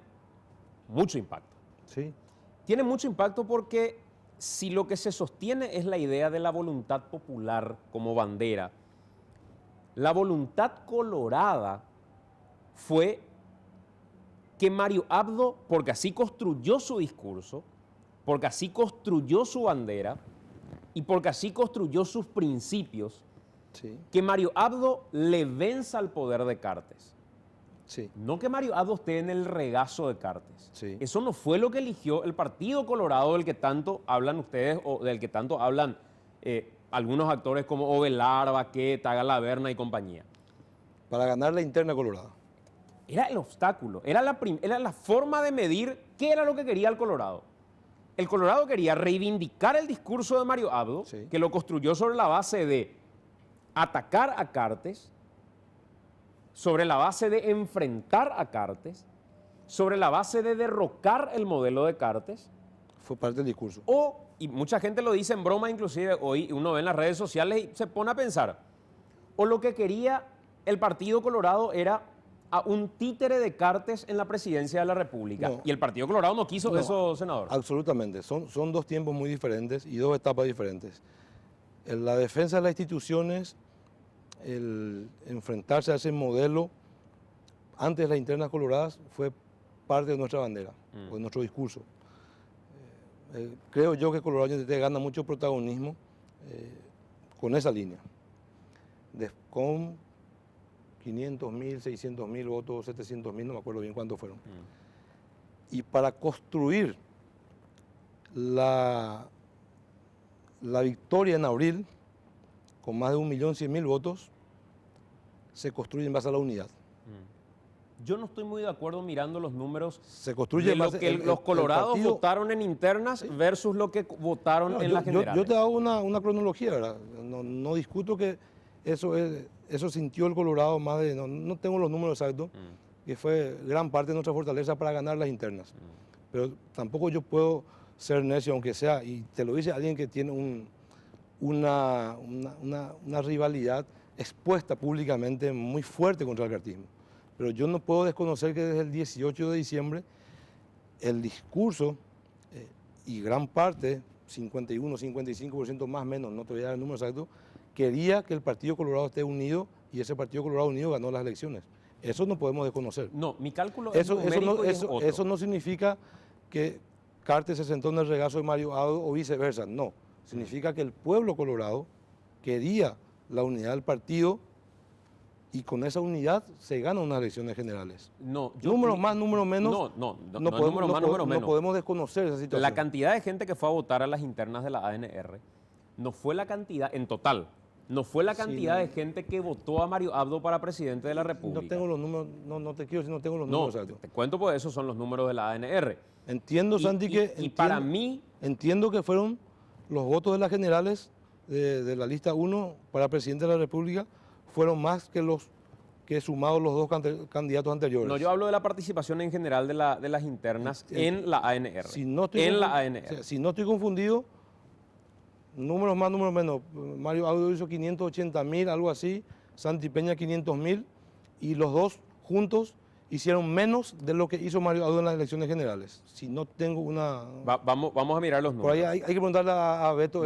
mucho impacto. Sí. Tiene mucho impacto porque si lo que se sostiene es la idea de la voluntad popular como bandera, la voluntad colorada fue que Mario Abdo, porque así construyó su discurso, porque así construyó su bandera y porque así construyó sus principios, sí, que Mario Abdo le venza al poder de Cartes. Sí. No que Mario Abdo esté en el regazo de Cartes. Sí. Eso no fue lo que eligió el Partido Colorado del que tanto hablan ustedes o del que tanto hablan algunos actores como Ovelar, Baqueta, Galaverna y compañía. Para ganar la interna colorada. Era el obstáculo, era la forma de medir qué era lo que quería el Colorado. El Colorado quería reivindicar el discurso de Mario Abdo, sí, que lo construyó sobre la base de atacar a Cartes, sobre la base de enfrentar a Cartes, sobre la base de derrocar el modelo de Cartes. Fue parte del discurso. Y mucha gente lo dice en broma, inclusive hoy uno ve en las redes sociales y se pone a pensar, o lo que quería el Partido Colorado era a un títere de Cartes en la presidencia de la República. No. Y el Partido Colorado no quiso eso, senador. Absolutamente. Son dos tiempos muy diferentes y dos etapas diferentes. En la defensa de las instituciones, el enfrentarse a ese modelo antes de las internas coloradas fue parte de nuestra bandera, de nuestro discurso. Creo yo que Colorado NTT gana mucho protagonismo con esa línea. Con 500.000, 600.000 votos, 700.000, no me acuerdo bien cuántos fueron. Y para construir la victoria en abril, con más de 1.100.000 votos, se construye en base a la unidad. Yo no estoy muy de acuerdo mirando los números se construye de lo que los colorados votaron en internas, sí, versus lo que votaron en las generales. Yo te hago una cronología, ¿verdad? No discuto que eso sintió el Colorado más de... No tengo los números exactos, que fue gran parte de nuestra fortaleza para ganar las internas. Pero tampoco yo puedo ser necio, aunque sea, y te lo dice alguien que tiene una rivalidad expuesta públicamente muy fuerte contra el cartismo. Pero yo no puedo desconocer que desde el 18 de diciembre el discurso y gran parte, 51, 55% más o menos, no te voy a dar el número exacto, quería que el Partido Colorado esté unido y ese Partido Colorado unido ganó las elecciones. Eso no podemos desconocer. No, mi cálculo es numérico y es otro. Eso no significa que Cartes se sentó en el regazo de Mario Abdo o viceversa, no. Significa que el pueblo colorado quería la unidad del partido y con esa unidad se ganan unas elecciones generales. Número más, número menos. No podemos desconocer esa situación. La cantidad de gente que fue a votar a las internas de la ANR no fue la cantidad, en total, no fue la cantidad de gente que votó a Mario Abdo para presidente de la República. No tengo los números, no te quiero decir, no tengo los números exactos. Te cuento porque esos son los números de la ANR. Entiendo, Santi, que... para mí... Entiendo que fueron los votos de las generales de la lista 1 para presidente de la República fueron más que los que sumados los dos candidatos anteriores. No, yo hablo de la participación en general de las internas en la ANR. Si no estoy en la confundido, ANR. o sea, si no estoy confundido, números más, números menos. Mario Abdo hizo 580.000, algo así, Santi Peña 500.000, y los dos juntos hicieron menos de lo que hizo Mario Abdo en las elecciones generales. Si no tengo una... Vamos a mirar los Por números. ahí hay que preguntarle a Beto.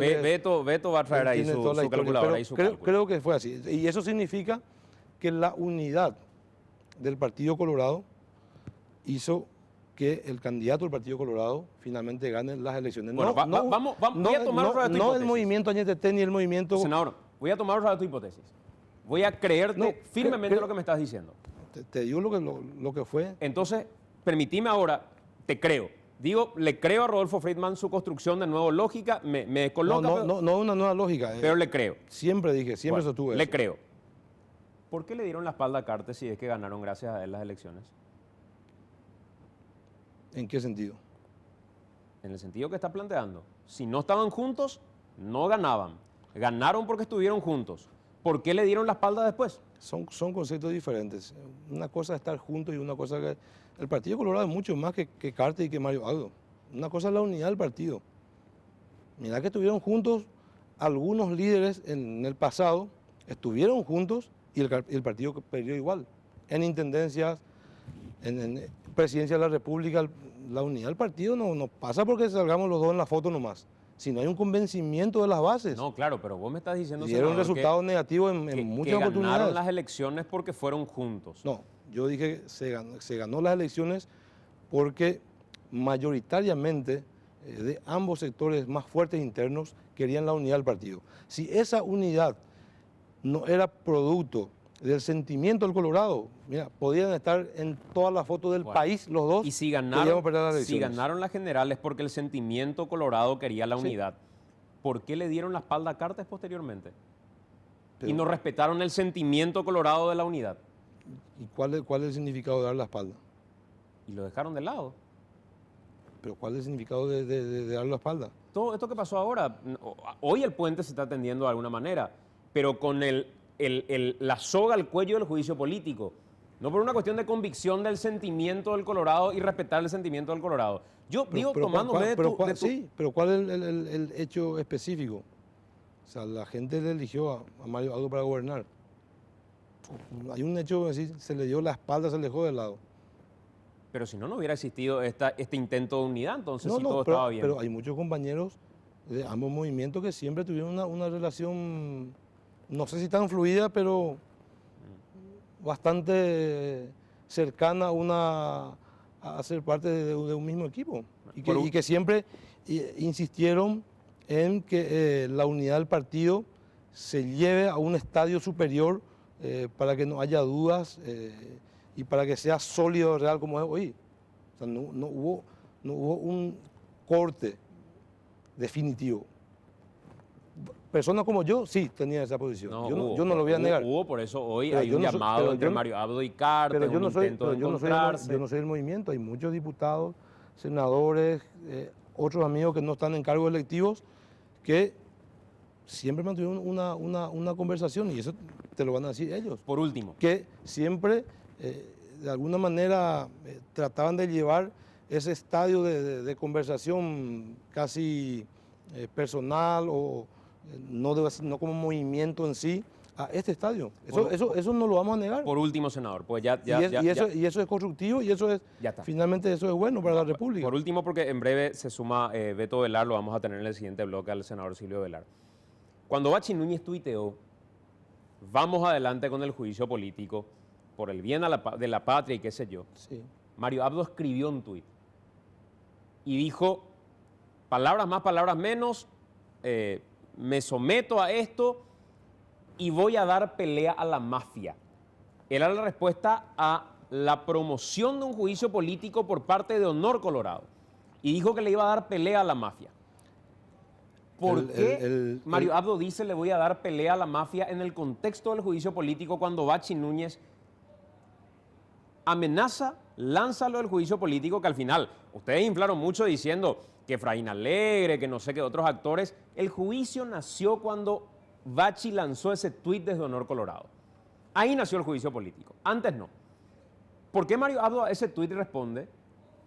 Beto va a traer ahí tiene su toda la historia, calculadora pero y su creo, cálculo. creo que fue así. Y eso significa que la unidad del Partido Colorado hizo que el candidato del Partido Colorado finalmente gane las elecciones. Bueno, voy a tomar otra de tu no el hipótesis. movimiento Añetete ni el movimiento... Senador, voy a tomar otra de tu hipótesis. Voy a creerte No, firmemente lo que me estás diciendo. Te digo lo que fue. Entonces, permitime ahora, te creo. Digo, le creo a Rodolfo Friedman su construcción de nuevo lógica, me coloca... No una nueva lógica. Pero le creo. Siempre dije, siempre Bueno, sostuve le eso. creo. ¿Por qué le dieron la espalda a Cartes si es que ganaron gracias a él las elecciones? ¿En qué sentido? En el sentido que está planteando. Si no estaban juntos, no ganaban. Ganaron porque estuvieron juntos. ¿Por qué le dieron la espalda después? Son conceptos diferentes. Una cosa es estar juntos y una cosa que... El Partido Colorado es mucho más que Cartes y que Mario Abdo. Una cosa es la unidad del partido. Mirá que estuvieron juntos algunos líderes en el pasado, estuvieron juntos y el partido perdió igual. En intendencias, en presidencia de la República, la unidad del partido no pasa porque salgamos los dos en la foto nomás. Si no hay un convencimiento de las bases. No, claro, pero vos me estás diciendo... Dieron senador, resultados negativos en muchas que oportunidades. ganaron las elecciones porque fueron juntos. No, yo dije que se ganó las elecciones porque mayoritariamente de ambos sectores más fuertes internos querían la unidad del partido. Si esa unidad no era producto del sentimiento del Colorado, mira, podían estar en todas las fotos del país los dos. Y si podíamos perder las elecciones. ganaron las generales porque el sentimiento colorado quería la unidad, ¿por qué le dieron la espalda a Cartes posteriormente? Y no respetaron el sentimiento colorado de la unidad. ¿Y cuál es el significado de dar la espalda? Y lo dejaron de lado. ¿Pero cuál es el significado de dar la espalda? Todo esto que pasó ahora, hoy el puente se está atendiendo de alguna manera, pero con la soga al cuello del juicio político. No por una cuestión de convicción del sentimiento del Colorado y respetar el sentimiento del Colorado. Yo digo, tomándome de tu... Sí, pero ¿cuál es el hecho específico? O sea, la gente le eligió a Mario Abdo para gobernar. Hay un hecho, así, se le dio la espalda, se le dejó de lado. Pero si no, no hubiera existido este intento de unidad, entonces sí todo estaba bien. Pero hay muchos compañeros de ambos movimientos que siempre tuvieron una relación, no sé si tan fluida, pero bastante cercana a ser parte de un mismo equipo. Y que siempre insistieron en que la unidad del partido se lleve a un estadio superior para que no haya dudas y para que sea sólido, real como es hoy. O sea, no hubo un corte definitivo. Personas como yo sí tenían esa posición. Yo no lo voy a negar. Hubo, por eso hoy Pero hay yo un no soy- llamado pero entre yo no- Mario Abdo y Cartes, Pero yo un no soy, intento pero de yo no soy encontrarse. yo no soy del movimiento. Hay muchos diputados, senadores, otros amigos que no están en cargos electivos que siempre mantuvieron una conversación y eso te lo van a decir ellos. Por último. Que siempre, de alguna manera, trataban de llevar ese estadio de conversación casi personal o no como movimiento en sí a este estadio. Eso no lo vamos a negar. Por último, senador, pues ya Y eso es constructivo y eso es, Ya está. finalmente eso es bueno para la República. Por último, porque en breve se suma Beto Velar, lo vamos a tener en el siguiente bloque al senador Silvio Velar. Cuando Bachi Núñez tuiteó, vamos adelante con el juicio político, por el bien de la patria y qué sé yo, Sí. Mario Abdo escribió un tuit y dijo, palabras más, palabras menos, me someto a esto y voy a dar pelea a la mafia. Era la respuesta a la promoción de un juicio político por parte de Honor Colorado. Y dijo que le iba a dar pelea a la mafia. ¿Por qué Mario Abdo dice le voy a dar pelea a la mafia en el contexto del juicio político cuando Bachi Núñez amenaza lanza lo del juicio político, que al final ustedes inflaron mucho diciendo que Efraín Alegre, que no sé qué otros actores. El juicio nació cuando Bachi lanzó ese tuit desde Honor Colorado. Ahí nació el juicio político, antes no. ¿Por qué Mario Abdo a ese tuit responde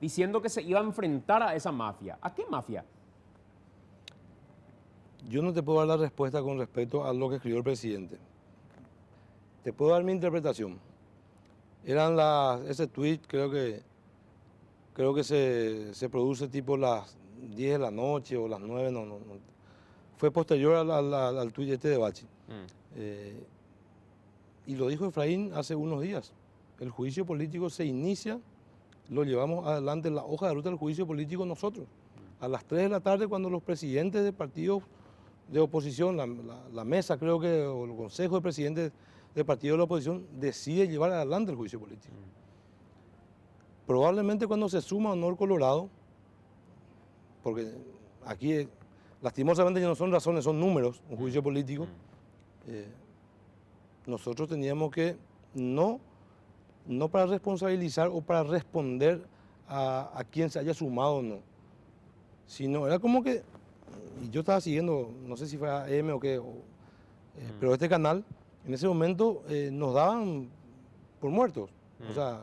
diciendo que se iba a enfrentar a esa mafia? ¿A qué mafia? Yo no te puedo dar la respuesta con respecto a lo que escribió el presidente. Te puedo dar mi interpretación. Ese tuit creo que se produce tipo las 10 de la noche o las 9, no. Fue posterior al tuit este de Bachi. Y lo dijo Efraín hace unos días. El juicio político se inicia, lo llevamos adelante en la hoja de ruta del juicio político nosotros. A las 3 de la tarde, cuando los presidentes de partidos de oposición, la mesa creo que, o el consejo de presidentes de partidos de la oposición, decide llevar adelante el juicio político. Probablemente cuando se suma Honor Colorado, porque aquí lastimosamente ya no son razones, son números, un juicio político, nosotros teníamos que no para responsabilizar o para responder a quien se haya sumado o no, sino era como que, y yo estaba siguiendo, no sé si fue AM o qué, pero este canal, en ese momento nos daban por muertos. O sea,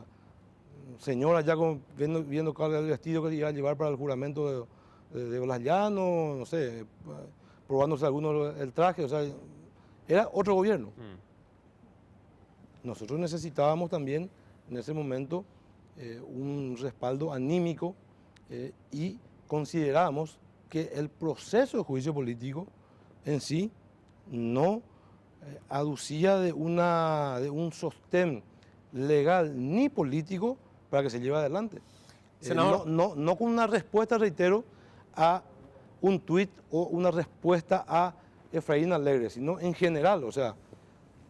señoras ya viendo cuál era el vestido que iba a llevar para el juramento de Blas Llano, no sé, probándose alguno el traje, o sea, era otro gobierno. Nosotros necesitábamos también en ese momento un respaldo anímico y considerábamos que el proceso de juicio político en sí no aducía de un sostén legal ni político para que se lleve adelante. No con una respuesta, reitero, a un tuit o una respuesta a Efraín Alegre, sino en general. O sea,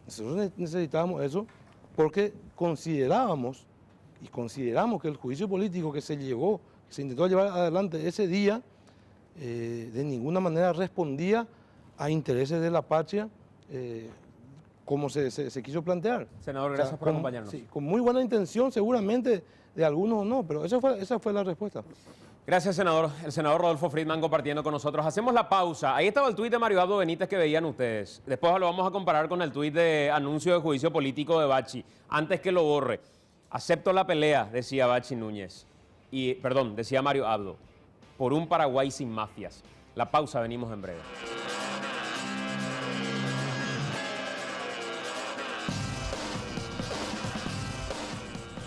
nosotros necesitábamos eso porque considerábamos y consideramos que el juicio político que se intentó llevar adelante ese día, de ninguna manera respondía a intereses de la patria como se quiso plantear. Senador, gracias por acompañarnos. Sí, con muy buena intención seguramente de algunos o no, pero esa fue la respuesta. Gracias, senador. El senador Rodolfo Friedman compartiendo con nosotros. Hacemos la pausa. Ahí estaba el tuit de Mario Abdo Benítez que veían ustedes. Después lo vamos a comparar con el tuit de anuncio de juicio político de Bachi. Antes que lo borre. Acepto la pelea, decía Bachi Núñez. Decía Mario Abdo. Por un Paraguay sin mafias. La pausa, venimos en breve.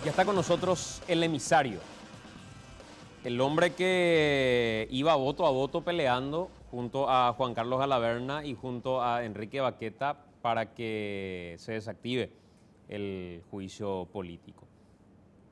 Ya está con nosotros el emisario. El hombre que iba voto a voto peleando junto a Juan Carlos Alaverna y junto a Enrique Baqueta para que se desactive el juicio político.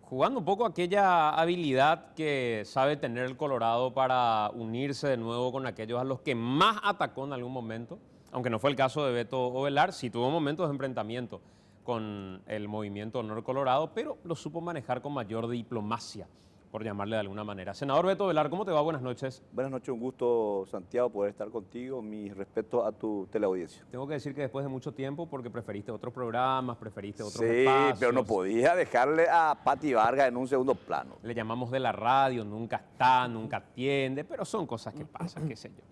Jugando un poco aquella habilidad que sabe tener el Colorado para unirse de nuevo con aquellos a los que más atacó en algún momento, aunque no fue el caso de Beto Ovelar, sí tuvo momentos de enfrentamiento con el movimiento Honor Colorado, pero lo supo manejar con mayor diplomacia, por llamarle de alguna manera. Senador Beto Ovelar, ¿cómo te va? Buenas noches. Buenas noches, un gusto, Santiago, poder estar contigo. Mi respeto a tu teleaudiencia. Tengo que decir que después de mucho tiempo, porque preferiste otros programas, preferiste otros Sí, espacios. pero no podía dejarle a Pati Vargas en un segundo plano. Le llamamos de la radio, nunca está, nunca atiende, pero son cosas que pasan, qué sé yo.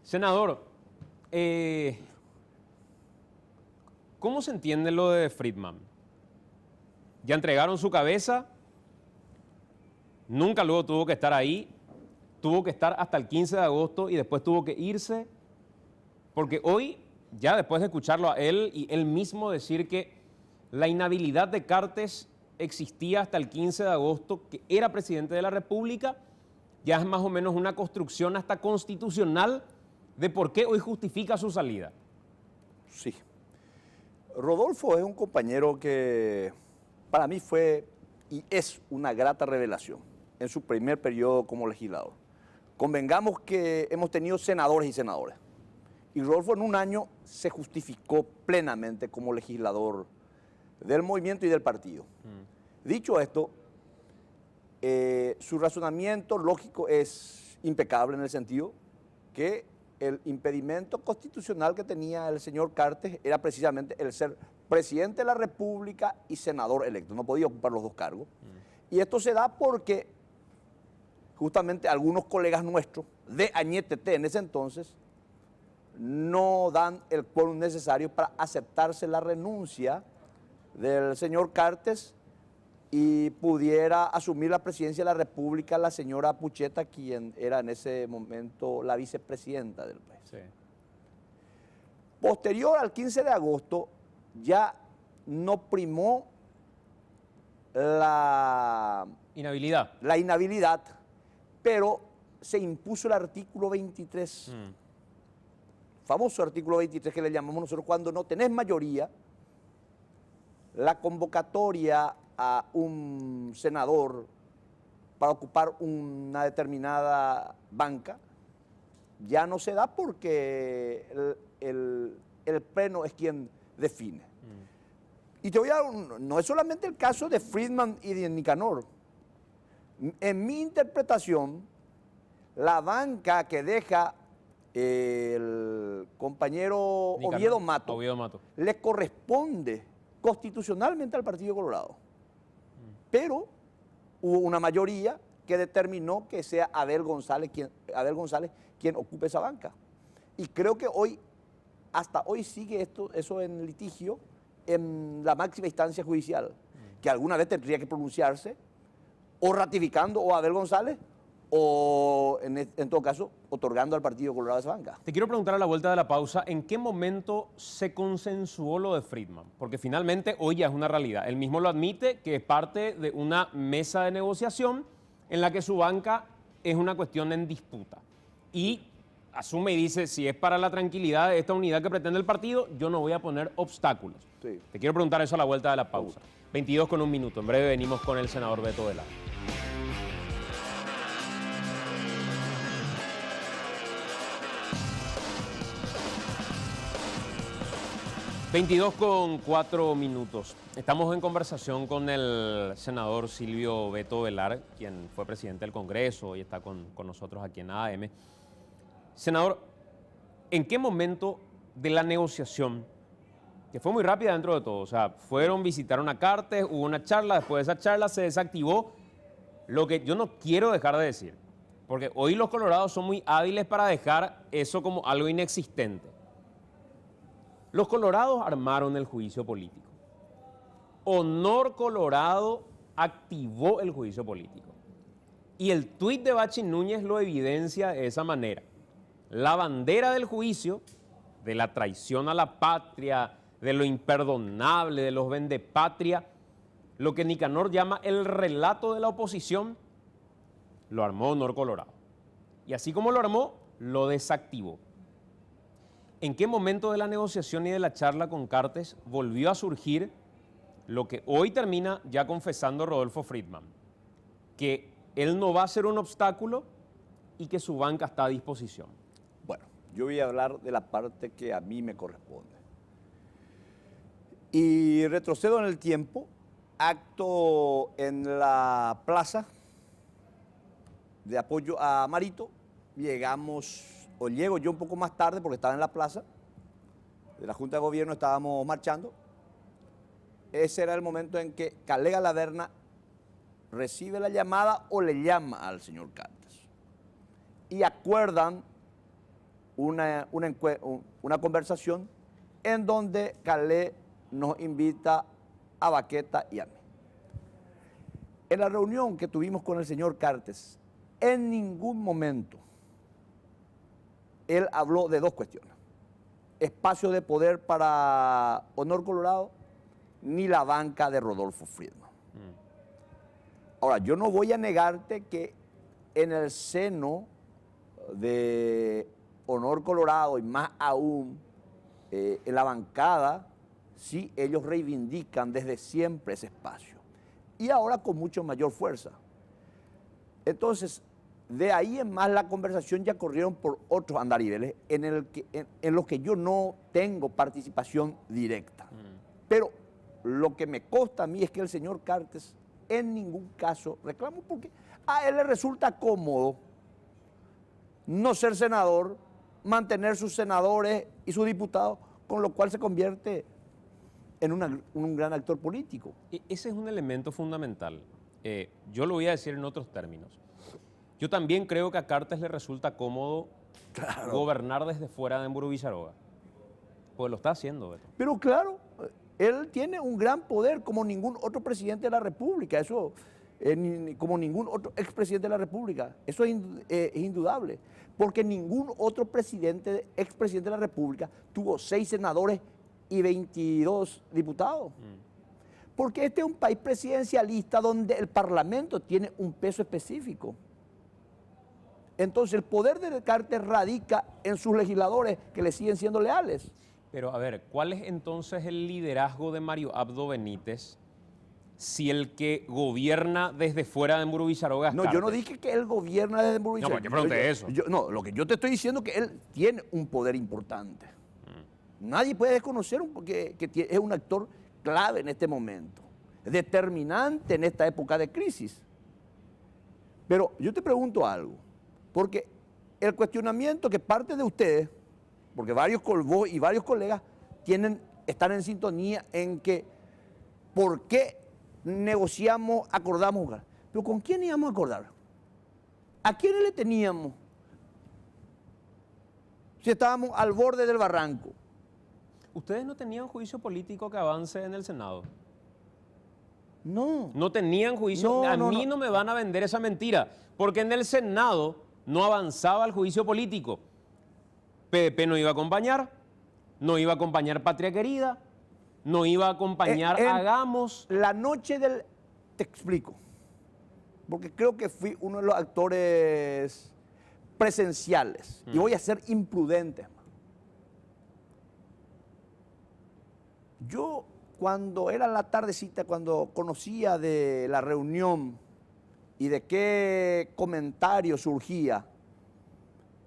Senador, ¿cómo se entiende lo de Friedman? Ya entregaron su cabeza. Nunca luego tuvo que estar ahí, tuvo que estar hasta el 15 de agosto y después tuvo que irse, porque hoy, ya después de escucharlo a él y él mismo decir que la inhabilidad de Cartes existía hasta el 15 de agosto, que era presidente de la República, ya es más o menos una construcción hasta constitucional de por qué hoy justifica su salida. Sí. Rodolfo es un compañero que para mí fue y es una grata revelación en su primer periodo como legislador. Convengamos que hemos tenido senadores y senadoras. Y Rodolfo en un año se justificó plenamente como legislador del movimiento y del partido. Dicho esto, su razonamiento lógico es impecable en el sentido que el impedimento constitucional que tenía el señor Cartes era precisamente el ser presidente de la República y senador electo. No podía ocupar los dos cargos. Y esto se da porque justamente algunos colegas nuestros de Añetete en ese entonces no dan el quórum necesario para aceptarse la renuncia del señor Cartes y pudiera asumir la presidencia de la República la señora Pucheta, quien era en ese momento la vicepresidenta del país. Sí. Posterior al 15 de agosto ya no primó la inhabilidad, pero se impuso el artículo 23, famoso artículo 23 que le llamamos nosotros, cuando no tenés mayoría, la convocatoria a un senador para ocupar una determinada banca ya no se da porque el pleno es quien define. Y te voy a dar no es solamente el caso de Friedman y de Nicanor. En mi interpretación, la banca que deja el compañero Oviedo Mato le corresponde constitucionalmente al Partido Colorado. Pero hubo una mayoría que determinó que sea Abel González quien ocupe esa banca. Y creo que hasta hoy sigue eso en litigio en la máxima instancia judicial, que alguna vez tendría que pronunciarse o ratificando o a Abel González o en todo caso otorgando al Partido Colorado esa banca. Te quiero preguntar a la vuelta de la pausa, ¿en qué momento se consensuó lo de Friedman? Porque finalmente hoy ya es una realidad. Él mismo lo admite que es parte de una mesa de negociación en la que su banca es una cuestión en disputa. Y asume y dice, si es para la tranquilidad de esta unidad que pretende el partido, yo no voy a poner obstáculos. Sí. Te quiero preguntar eso a la vuelta de la pausa. 22 con un minuto. En breve venimos con el senador Beto Velar. (22:04). Estamos en conversación con el senador Silvio Beto Velar, quien fue presidente del Congreso y está con nosotros aquí en AM. Senador, ¿en qué momento de la negociación, que fue muy rápida dentro de todo, o sea, visitaron a Cartes, hubo una charla, después de esa charla se desactivó, lo que yo no quiero dejar de decir, porque hoy los colorados son muy hábiles para dejar eso como algo inexistente? Los colorados armaron el juicio político. Honor Colorado activó el juicio político. Y el tuit de Bachi Núñez lo evidencia de esa manera. La bandera del juicio, de la traición a la patria, de lo imperdonable, de los vendepatria, lo que Nicanor llama el relato de la oposición, lo armó Honor Colorado. Y así como lo armó, lo desactivó. ¿En qué momento de la negociación y de la charla con Cartes volvió a surgir lo que hoy termina ya confesando Rodolfo Friedman? Que él no va a ser un obstáculo y que su banca está a disposición. Bueno, yo voy a hablar de la parte que a mí me corresponde. Y retrocedo en el tiempo, acto en la plaza de apoyo a Marito, llego yo un poco más tarde porque estaba en la plaza de la Junta de Gobierno, estábamos marchando. Ese era el momento en que Calé Galaverna recibe la llamada o le llama al señor Cartes y acuerdan una conversación en donde Calé nos invita a Baqueta y a mí. En la reunión que tuvimos con el señor Cartes, en ningún momento él habló de dos cuestiones: espacio de poder para Honor Colorado, ni la banca de Rodolfo Friedman. Ahora, yo no voy a negarte que en el seno de Honor Colorado, y más aún en la bancada, sí, ellos reivindican desde siempre ese espacio. Y ahora con mucho mayor fuerza. Entonces, de ahí en más la conversación ya corrieron por otros andariveles en los que yo no tengo participación directa. Pero lo que me consta a mí es que el señor Cartes en ningún caso reclama, porque a él le resulta cómodo no ser senador, mantener sus senadores y sus diputados, con lo cual se convierte en un gran actor político. Ese es un elemento fundamental. yo lo voy a decir en otros términos. Yo también creo que a Cartes le resulta cómodo gobernar desde fuera de Emburu Villarroga. Pues lo está haciendo, Beto. Pero claro, él tiene un gran poder como ningún otro presidente de la República, eso, como ningún otro expresidente de la República. Eso es indudable, porque ningún otro expresidente de la República tuvo 6 senadores y 22 diputados. Porque este es un país presidencialista donde el Parlamento tiene un peso específico. Entonces el poder de Cartes radica en sus legisladores que le siguen siendo leales. Pero a ver, ¿cuál es entonces el liderazgo de Mario Abdo Benítez si el que gobierna desde fuera de Emburu Villarroga es No, Cartes? yo no dije que él gobierna desde Emburu Villarroga. No, yo pregunté eso. No, lo que yo te estoy diciendo es que él tiene un poder importante. Nadie puede desconocer que es un actor clave en este momento, determinante en esta época de crisis. Pero yo te pregunto algo, porque el cuestionamiento que parte de ustedes, porque vos y varios colegas están en sintonía en que ¿por qué negociamos, acordamos? Pero ¿con quién íbamos a acordar? ¿A quiénes le teníamos? Si estábamos al borde del barranco. ¿Ustedes no tenían juicio político que avance en el Senado? No. No tenían juicio. No, a no, mí no me van a vender esa mentira, porque en el Senado no avanzaba el juicio político. PDP no iba a acompañar, no iba a acompañar Patria Querida, no iba a acompañar Hagamos. La noche del... Te explico, porque creo que fui uno de los actores presenciales y voy a ser imprudente. Yo, cuando era la tardecita, cuando conocía de la reunión y de qué comentario surgía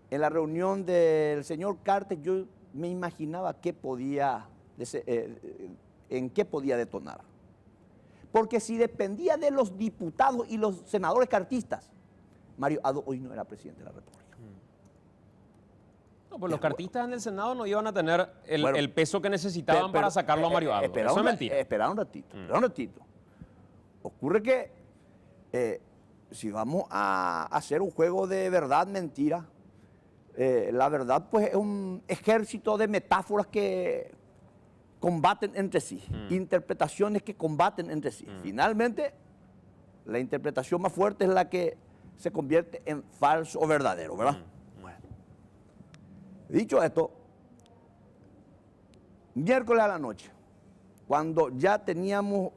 en la reunión del señor Cartes, yo me imaginaba en qué podía detonar. Porque si dependía de los diputados y los senadores cartistas, Mario Abdo hoy no era presidente de la República. No, pues los cartistas en el Senado no iban a tener el peso que necesitaban para sacarlo a Mario Abdo. Eso es mentira. Espera un ratito. Ocurre que si vamos a hacer un juego de verdad-mentira, la verdad pues es un ejército de metáforas que combaten entre sí, interpretaciones que combaten entre sí. Finalmente, la interpretación más fuerte es la que se convierte en falso o verdadero, ¿verdad? Bueno. Dicho esto, miércoles a la noche, cuando ya teníamos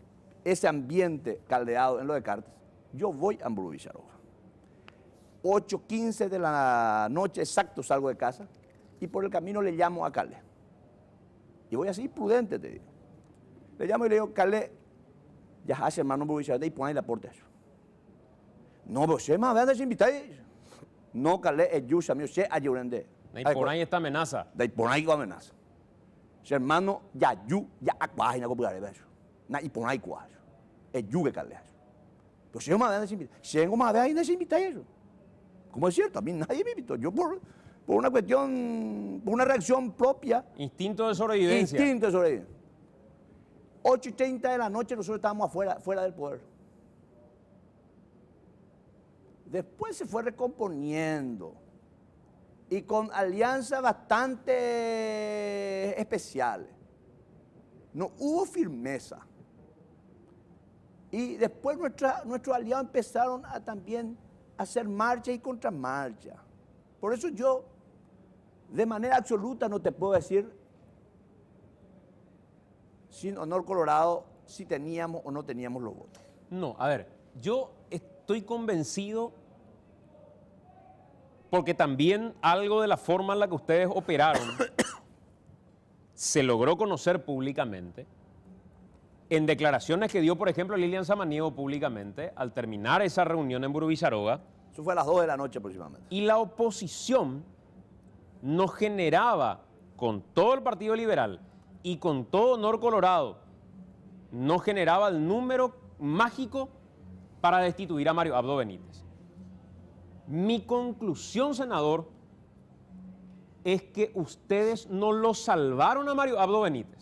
ese ambiente caldeado en lo de Cartes, yo voy a Emburu Villarroga. 8:15 de la noche exacto salgo de casa y por el camino le llamo a Calé. Y voy así prudente, te digo. Le llamo y le digo, Calé, ya hace hermano Emburu Villarroga y pone la puerta eso. No, pero se me van a invitar. No, Calé, es yusa, mío, se ayurende. Y por ahí está amenaza. De por ahí va amenaza. Se hermano, ya acuaje, na copiar de eso. Na y por ahí cuaje. Es yu que Calé. Pero se me van a invitar. Se me van a invitar eso. Como es cierto, a mí nadie me invitó. Yo por una cuestión, por una reacción propia. Instinto de sobrevivencia. Instinto de sobrevivencia. 8:30 de la noche nosotros estábamos fuera del poder. Después se fue recomponiendo y con alianzas bastante especiales. No hubo firmeza. Y después nuestros aliados empezaron a también hacer marcha y contramarcha. Por eso yo, de manera absoluta, no te puedo decir, sin honor colorado, si teníamos o no teníamos los votos. No, a ver, yo estoy convencido, porque también algo de la forma en la que ustedes operaron se logró conocer públicamente, en declaraciones que dio, por ejemplo, Lilian Samaniego públicamente, al terminar esa reunión en Emburu Villarroga. Eso fue a las 2 de la noche aproximadamente. Y la oposición no generaba, con todo el Partido Liberal y con todo Honor Colorado, no generaba el número mágico para destituir a Mario Abdo Benítez. Mi conclusión, senador, es que ustedes no lo salvaron a Mario Abdo Benítez.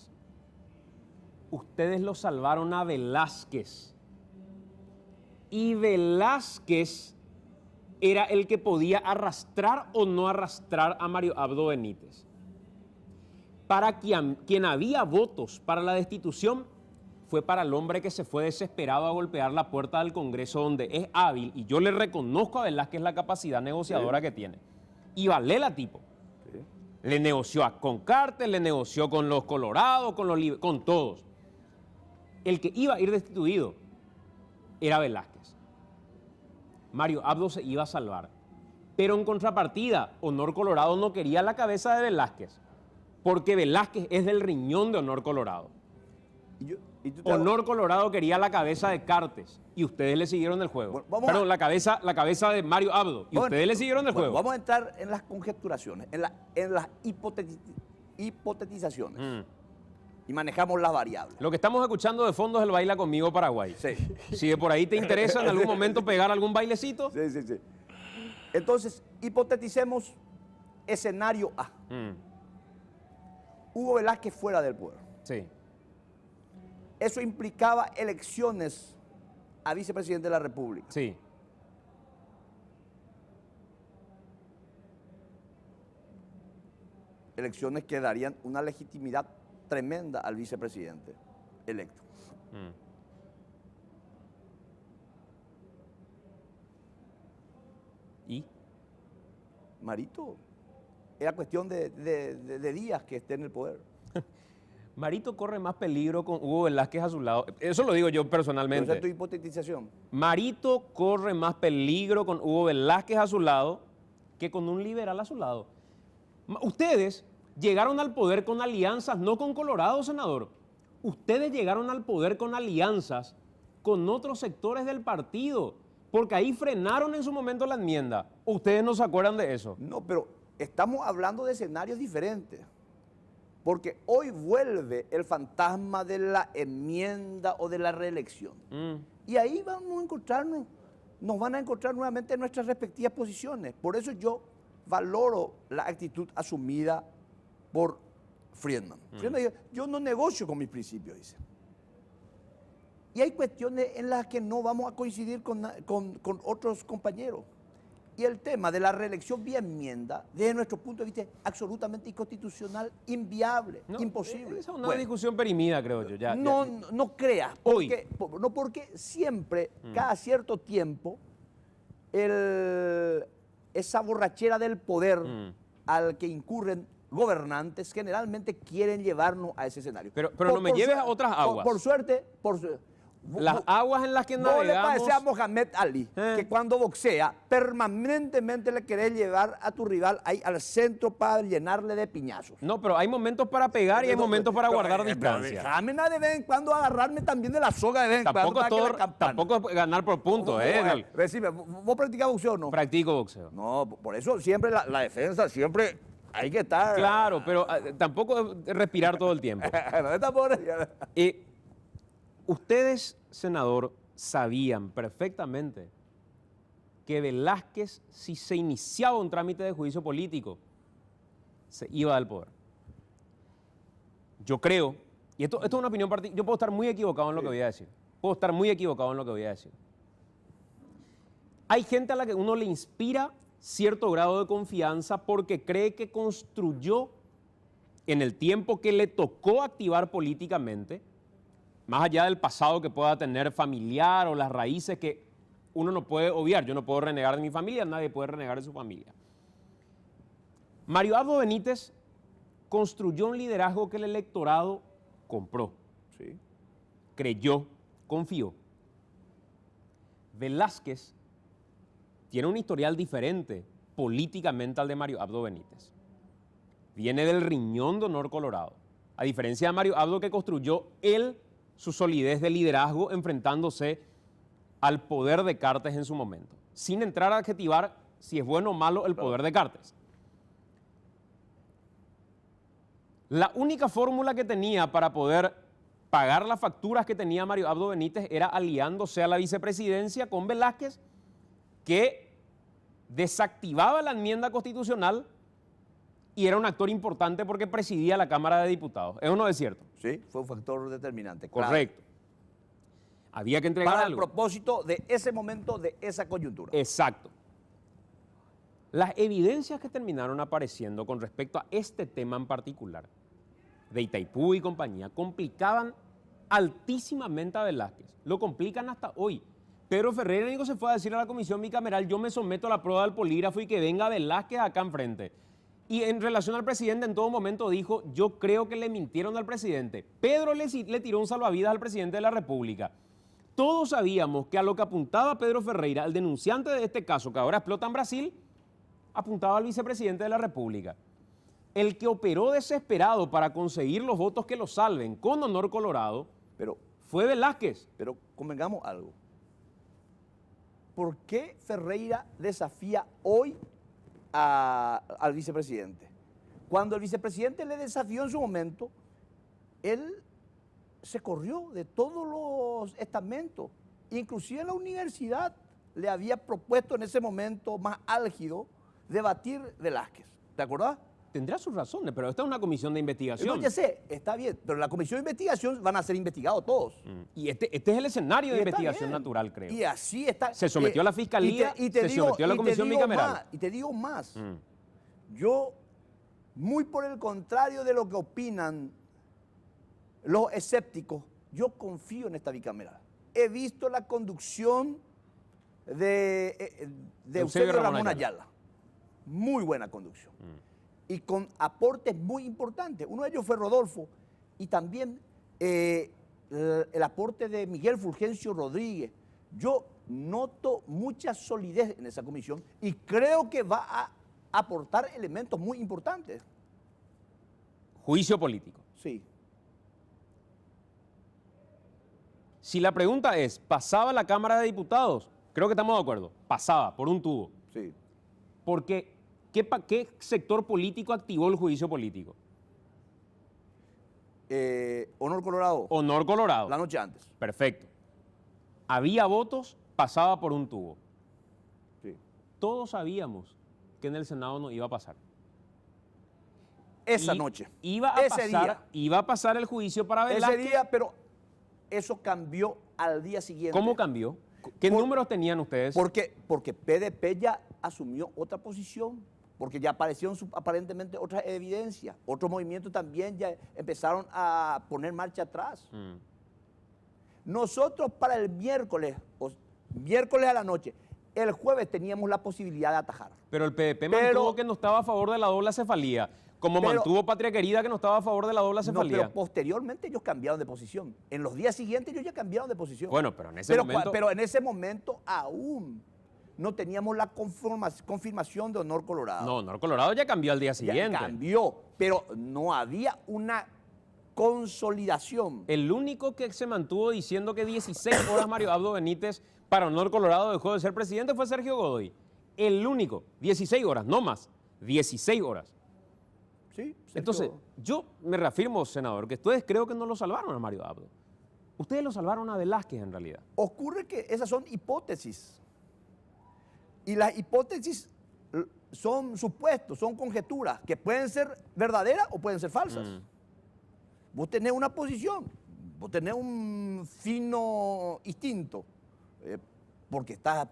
Ustedes lo salvaron a Velázquez. y Velázquez era el que podía arrastrar o no arrastrar a Mario Abdo Benítez. Para quien había votos para la destitución fue para el hombre que se fue desesperado a golpear la puerta del Congreso, donde es hábil, y yo le reconozco a Velázquez la capacidad negociadora que tiene. Y Varela tipo. Le negoció con Cartes, le negoció con los Colorados, con todos. El que iba a ir destituido era Velázquez. Mario Abdo se iba a salvar. Pero en contrapartida, Honor Colorado no quería la cabeza de Velázquez, porque Velázquez es del riñón de Honor Colorado. Honor Colorado quería la cabeza de Cartes y ustedes le siguieron el juego. Perdón, la cabeza de Mario Abdo y ustedes le siguieron el juego. Vamos a entrar en las conjetuраciones, en las hipotetizaciones. Y manejamos las variables. Lo que estamos escuchando de fondo es el Baila Conmigo Paraguay. Sí. Si de por ahí te interesa en algún momento pegar algún bailecito. Sí. Entonces, hipoteticemos escenario A. Hugo Velázquez fuera del poder. Sí. Eso implicaba elecciones a vicepresidente de la República. Sí. Elecciones que darían una legitimidad tremenda al vicepresidente electo. ¿Y? Marito, era cuestión de días que esté en el poder. Marito corre más peligro con Hugo Velázquez a su lado. Eso lo digo yo personalmente. Esa es tu hipotetización. Marito corre más peligro con Hugo Velázquez a su lado que con un liberal a su lado. Ustedes llegaron al poder con alianzas, no con Colorado, senador. Ustedes llegaron al poder con alianzas con otros sectores del partido, porque ahí frenaron en su momento la enmienda. ¿Ustedes no se acuerdan de eso? No, pero estamos hablando de escenarios diferentes. Porque hoy vuelve el fantasma de la enmienda o de la reelección. Y ahí vamos a encontrarnos, nos van a encontrar nuevamente en nuestras respectivas posiciones. Por eso yo valoro la actitud asumida por Friedman. Friedman dice, yo no negocio con mis principios, dice. Y hay cuestiones en las que no vamos a coincidir con otros compañeros. Y el tema de la reelección vía enmienda, desde nuestro punto de vista, es absolutamente inconstitucional, inviable, imposible. Esa es una discusión perimida, creo yo. No creas. Porque siempre, cada cierto tiempo, esa borrachera del poder al que incurren gobernantes generalmente quieren llevarnos a ese escenario. Pero no me lleves a otras aguas. Por suerte, las aguas en las que navegamos... No le parece a Mohamed Ali, que cuando boxea, permanentemente le querés llevar a tu rival ahí al centro para llenarle de piñazos. No, pero hay momentos para pegar y hay momentos para guardar distancia. Déjame de vez en cuando agarrarme también de la soga de vez en cuando. Tampoco es ganar por puntos, Decime, ¿vos practicás boxeo o no? Practico boxeo. No, por eso siempre la defensa, siempre... Hay que estar... Claro, pero tampoco es respirar todo el tiempo. Ustedes, senador, sabían perfectamente que Velázquez, si se iniciaba un trámite de juicio político, se iba del poder. Yo creo, y esto es una opinión particular, yo puedo estar muy equivocado en lo que voy a decir. Hay gente a la que uno le inspira cierto grado de confianza porque cree que construyó en el tiempo que le tocó activar políticamente, más allá del pasado que pueda tener familiar o las raíces que uno no puede obviar. Yo no puedo renegar de mi familia, nadie puede renegar de su familia. Mario Abdo Benítez construyó un liderazgo que el electorado compró, creyó, confió. Velázquez tiene un historial diferente políticamente al de Mario Abdo Benítez. Viene del riñón de Honor Colorado. A diferencia de Mario Abdo, que construyó su solidez de liderazgo enfrentándose al poder de Cartes en su momento, sin entrar a adjetivar si es bueno o malo el poder de Cartes. La única fórmula que tenía para poder pagar las facturas que tenía Mario Abdo Benítez era aliándose a la vicepresidencia con Velázquez, que desactivaba la enmienda constitucional y era un actor importante porque presidía la Cámara de Diputados. ¿Es o no es cierto? Sí, fue un factor determinante. Correcto. Había que entregar para algo. el propósito de ese momento, de esa coyuntura. Exacto. Las evidencias que terminaron apareciendo con respecto a este tema en particular, de Itaipú y compañía, complicaban altísimamente a Velázquez. Lo complican hasta hoy. Pedro Ferreira único se fue a decir a la comisión bicameral, yo me someto a la prueba del polígrafo y que venga Velázquez acá enfrente. Y en relación al presidente, en todo momento dijo, yo creo que le mintieron al presidente. Pedro le tiró un salvavidas al presidente de la República. Todos sabíamos que a lo que apuntaba Pedro Ferreira, el denunciante de este caso, que ahora explota en Brasil, apuntaba al vicepresidente de la República. El que operó desesperado para conseguir los votos que lo salven con honor colorado fue Velázquez. Pero convengamos algo. ¿Por qué Ferreira desafía hoy al vicepresidente? Cuando el vicepresidente le desafió en su momento, él se corrió de todos los estamentos. Inclusive en la universidad le había propuesto en ese momento más álgido debatir Velázquez. ¿Te acordás? Tendrá sus razones, pero esta es una comisión de investigación. No, ya sé, está bien, pero en la comisión de investigación van a ser investigados todos. Y este es el escenario de investigación natural, creo. Y así está. Se sometió a la fiscalía, se sometió a la comisión bicameral. Y te digo más, yo, muy por el contrario de lo que opinan los escépticos, yo confío en esta bicameral. He visto la conducción de Eusebio Ramón Ayala. Muy buena conducción. Y con aportes muy importantes. Uno de ellos fue Rodolfo y también el aporte de Miguel Fulgencio Rodríguez. Yo noto mucha solidez en esa comisión y creo que va a aportar elementos muy importantes. Juicio político. Sí. Si la pregunta es, ¿pasaba la Cámara de Diputados? Creo que estamos de acuerdo. Pasaba, por un tubo. Sí. Porque, ¿qué sector político activó el juicio político? Honor Colorado. Honor Colorado. La noche antes. Perfecto. Había votos, pasaba por un tubo. Sí. Todos sabíamos que en el Senado no iba a pasar. Esa noche. Iba a pasar el juicio para Velázquez. Ese día, pero eso cambió al día siguiente. ¿Cómo cambió? ¿Qué números tenían ustedes? Porque PDP ya asumió otra posición, porque ya aparecieron aparentemente otras evidencias. Otros movimientos también ya empezaron a poner marcha atrás. Nosotros para el miércoles a la noche, el jueves teníamos la posibilidad de atajar. Pero el PDP mantuvo que no estaba a favor de la doble cefalía, como mantuvo Patria Querida que no estaba a favor de la doble cefalía. No, pero posteriormente ellos cambiaron de posición. En los días siguientes ellos ya cambiaron de posición. Bueno, pero en ese momento... Pero en ese momento aún no teníamos la confirmación de Honor Colorado. No, Honor Colorado ya cambió al día siguiente. Ya cambió, pero no había una consolidación. El único que se mantuvo diciendo que 16 horas Mario Abdo Benítez para Honor Colorado dejó de ser presidente fue Sergio Godoy. El único, 16 horas, no más, 16 horas. Sí, entonces, yo me reafirmo, senador, que ustedes creo que no lo salvaron a Mario Abdo. Ustedes lo salvaron a Velázquez en realidad. Ocurre que esas son hipótesis. Y las hipótesis son supuestos, son conjeturas, que pueden ser verdaderas o pueden ser falsas. Vos tenés una posición, vos tenés un fino instinto, porque estás...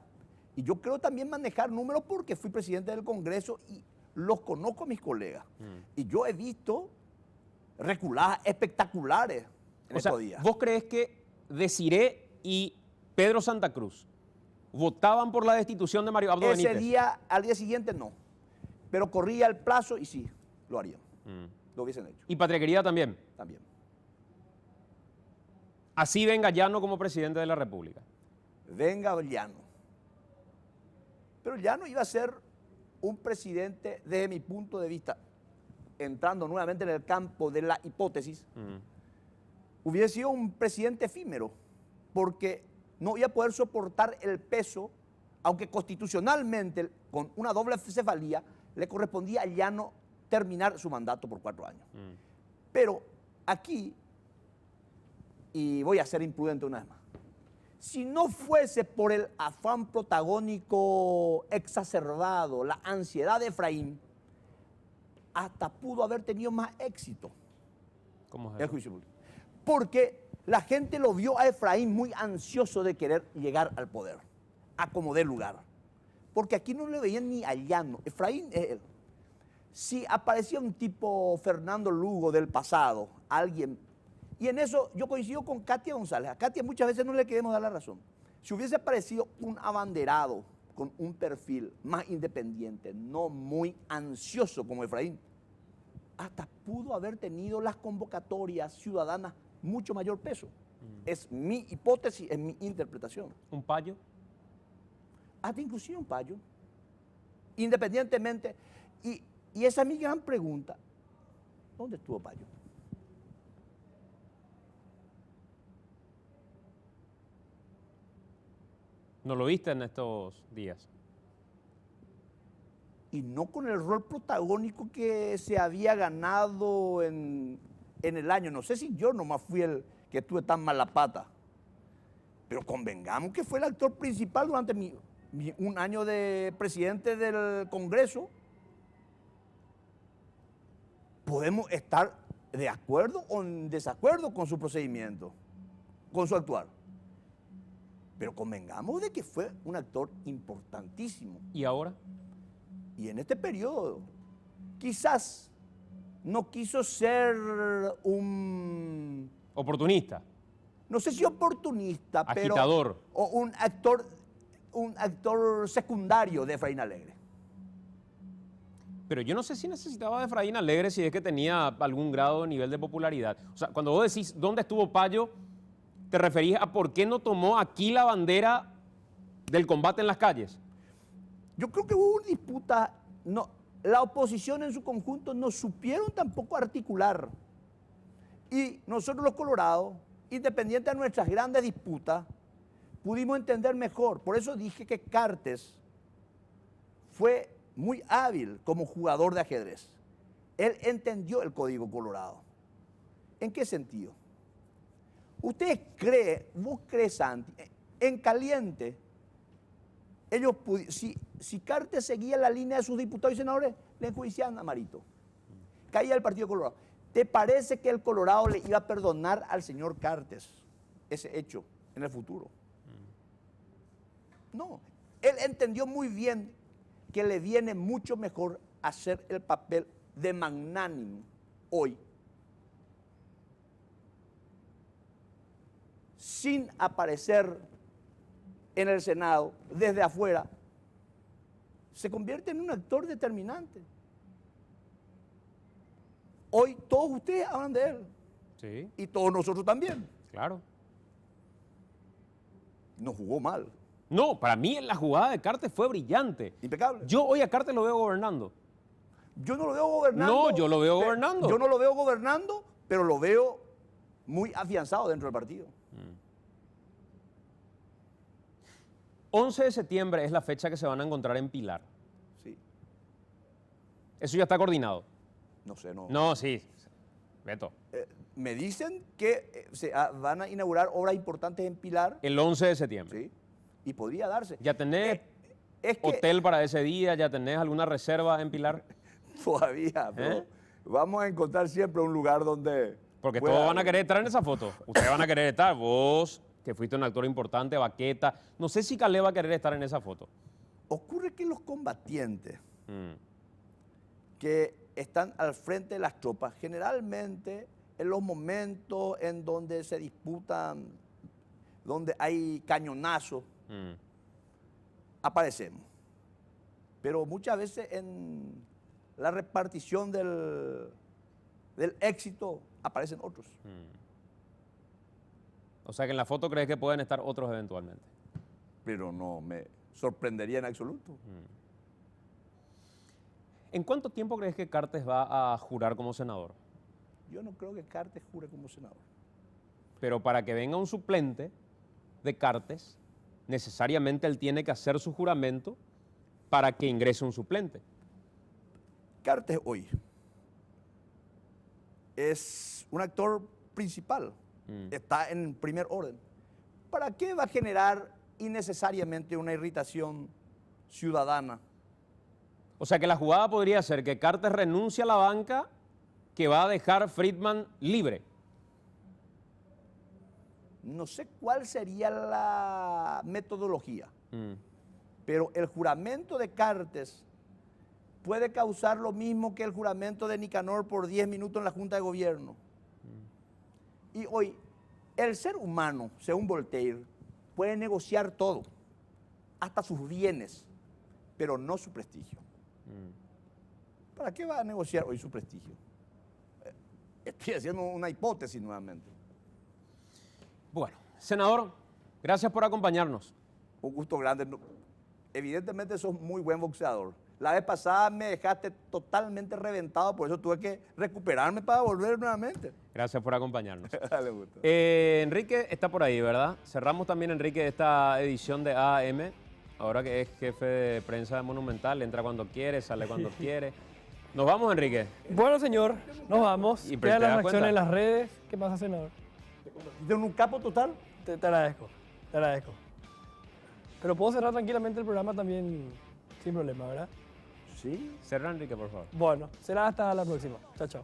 Y yo creo también manejar números porque fui presidente del Congreso y los conozco a mis colegas. Y yo he visto reculadas espectaculares en estos días. ¿Vos crees que Desiré y Pedro Santa Cruz votaban por la destitución de Mario Abdo Benítez? Ese día, al día siguiente no, pero corría el plazo y sí, lo harían, lo hubiesen hecho. ¿Y Patria Querida también? También. Así venga Llano como presidente de la República. Venga Llano. Pero Llano iba a ser un presidente, desde mi punto de vista, entrando nuevamente en el campo de la hipótesis, hubiera sido un presidente efímero, porque no iba a poder soportar el peso, aunque constitucionalmente, con una doble cefalía, le correspondía a Llano terminar su mandato por 4 años. Pero aquí, y voy a ser imprudente una vez más, si no fuese por el afán protagónico exacerbado, la ansiedad de Efraín, hasta pudo haber tenido más éxito ¿Cómo es el eso? juicio público. Porque La gente lo vio a Efraín muy ansioso de querer llegar al poder, a como dé lugar. Porque aquí no le veían ni al llano. Efraín es él. Si aparecía un tipo Fernando Lugo del pasado, alguien, y en eso yo coincido con Katia González. A Katia muchas veces no le queremos dar la razón. Si hubiese aparecido un abanderado con un perfil más independiente, no muy ansioso como Efraín, hasta pudo haber tenido las convocatorias ciudadanas mucho mayor peso. Es mi hipótesis, es mi interpretación. ¿Un payo? Hasta inclusive un payo. Independientemente. Y esa es mi gran pregunta. ¿Dónde estuvo Payo? ¿No lo viste en estos días? Y no con el rol protagónico que se había ganado en el año. No sé si yo nomás fui el que tuve tan mala pata. Pero convengamos que fue el actor principal durante un año de presidente del Congreso. Podemos estar de acuerdo o en desacuerdo con su procedimiento, con su actuar. Pero convengamos de que fue un actor importantísimo. ¿Y ahora? Y en este periodo, quizás no quiso ser un... Oportunista. No sé si oportunista, agitador. Pero... O un actor secundario de Efraín Alegre. Pero yo no sé si necesitaba de Efraín Alegre si es que tenía algún grado de nivel de popularidad. O sea, cuando vos decís dónde estuvo Payo, te referís a por qué no tomó aquí la bandera del combate en las calles. Yo creo que hubo una disputa, no, la oposición en su conjunto no supieron tampoco articular. Y nosotros los colorados, independiente de nuestras grandes disputas, pudimos entender mejor. Por eso dije que Cartes fue muy hábil como jugador de ajedrez. Él entendió el código colorado. ¿En qué sentido? ¿Usted cree, vos crees, Santi, en caliente, ellos si Cartes seguía la línea de sus diputados y senadores, le enjuiciaban a Marito? Caía el Partido Colorado. ¿Te parece que el Colorado le iba a perdonar al señor Cartes ese hecho en el futuro? No. Él entendió muy bien que le viene mucho mejor hacer el papel de magnánimo hoy, sin aparecer en el Senado desde afuera, se convierte en un actor determinante. Hoy todos ustedes hablan de él. Sí. Y todos nosotros también. Claro. No jugó mal. No, para mí la jugada de Cartes fue brillante. Impecable. Yo hoy a Cartes lo veo gobernando. Yo no lo veo gobernando. No, yo lo veo gobernando. Yo no lo veo gobernando, pero lo veo muy afianzado dentro del partido. 11 de septiembre es la fecha que se van a encontrar en Pilar. Sí. Eso ya está coordinado. No sé, no. No, sí. Beto. Me dicen que van a inaugurar obras importantes en Pilar. El 11 de septiembre. Sí. Y podría darse. ¿Ya tenés es que, hotel para ese día? ¿Ya tenés alguna reserva en Pilar? Todavía, pero vamos a encontrar siempre un lugar donde... Porque todos van a querer estar en esa foto. Ustedes van a querer estar. Vos, que fuiste un actor importante, Baqueta. No sé si Calé va a querer estar en esa foto. Ocurre que los combatientes que están al frente de las tropas, generalmente en los momentos en donde se disputan, donde hay cañonazos, aparecemos. Pero muchas veces en la repartición del éxito aparecen otros. O sea que en la foto crees que pueden estar otros eventualmente. Pero no me sorprendería en absoluto. ¿En cuánto tiempo crees que Cartes va a jurar como senador? Yo no creo que Cartes jure como senador. Pero para que venga un suplente de Cartes, necesariamente él tiene que hacer su juramento para que ingrese un suplente. Cartes hoy es un actor principal, está en primer orden. ¿Para qué va a generar innecesariamente una irritación ciudadana? O sea que la jugada podría ser que Cartes renuncie a la banca que va a dejar Friedman libre. No sé cuál sería la metodología, pero el juramento de Cartes puede causar lo mismo que el juramento de Nicanor por 10 minutos en la Junta de Gobierno. Y hoy, el ser humano, según Voltaire, puede negociar todo, hasta sus bienes, pero no su prestigio. ¿Para qué va a negociar hoy su prestigio? Estoy haciendo una hipótesis nuevamente. Bueno, senador, gracias por acompañarnos. Un gusto grande. Evidentemente sos muy buen boxeador. La vez pasada me dejaste totalmente reventado, por eso tuve que recuperarme para volver nuevamente. Gracias por acompañarnos. Dale, gusto. Enrique está por ahí, ¿verdad? Cerramos también, Enrique, esta edición de AM. Ahora que es jefe de prensa de Monumental, entra cuando quiere, sale cuando quiere. Nos vamos, Enrique. Bueno, señor, nos vamos. Y Quedan ¿te las das reacciones cuenta? en las redes. ¿Qué pasa, senador? ¿De un capo total? Te agradezco, te agradezco. Pero puedo cerrar tranquilamente el programa también sin problema, ¿verdad? Sí. Cerra, Enrique, por favor. Bueno, será hasta la próxima. Chao, chao.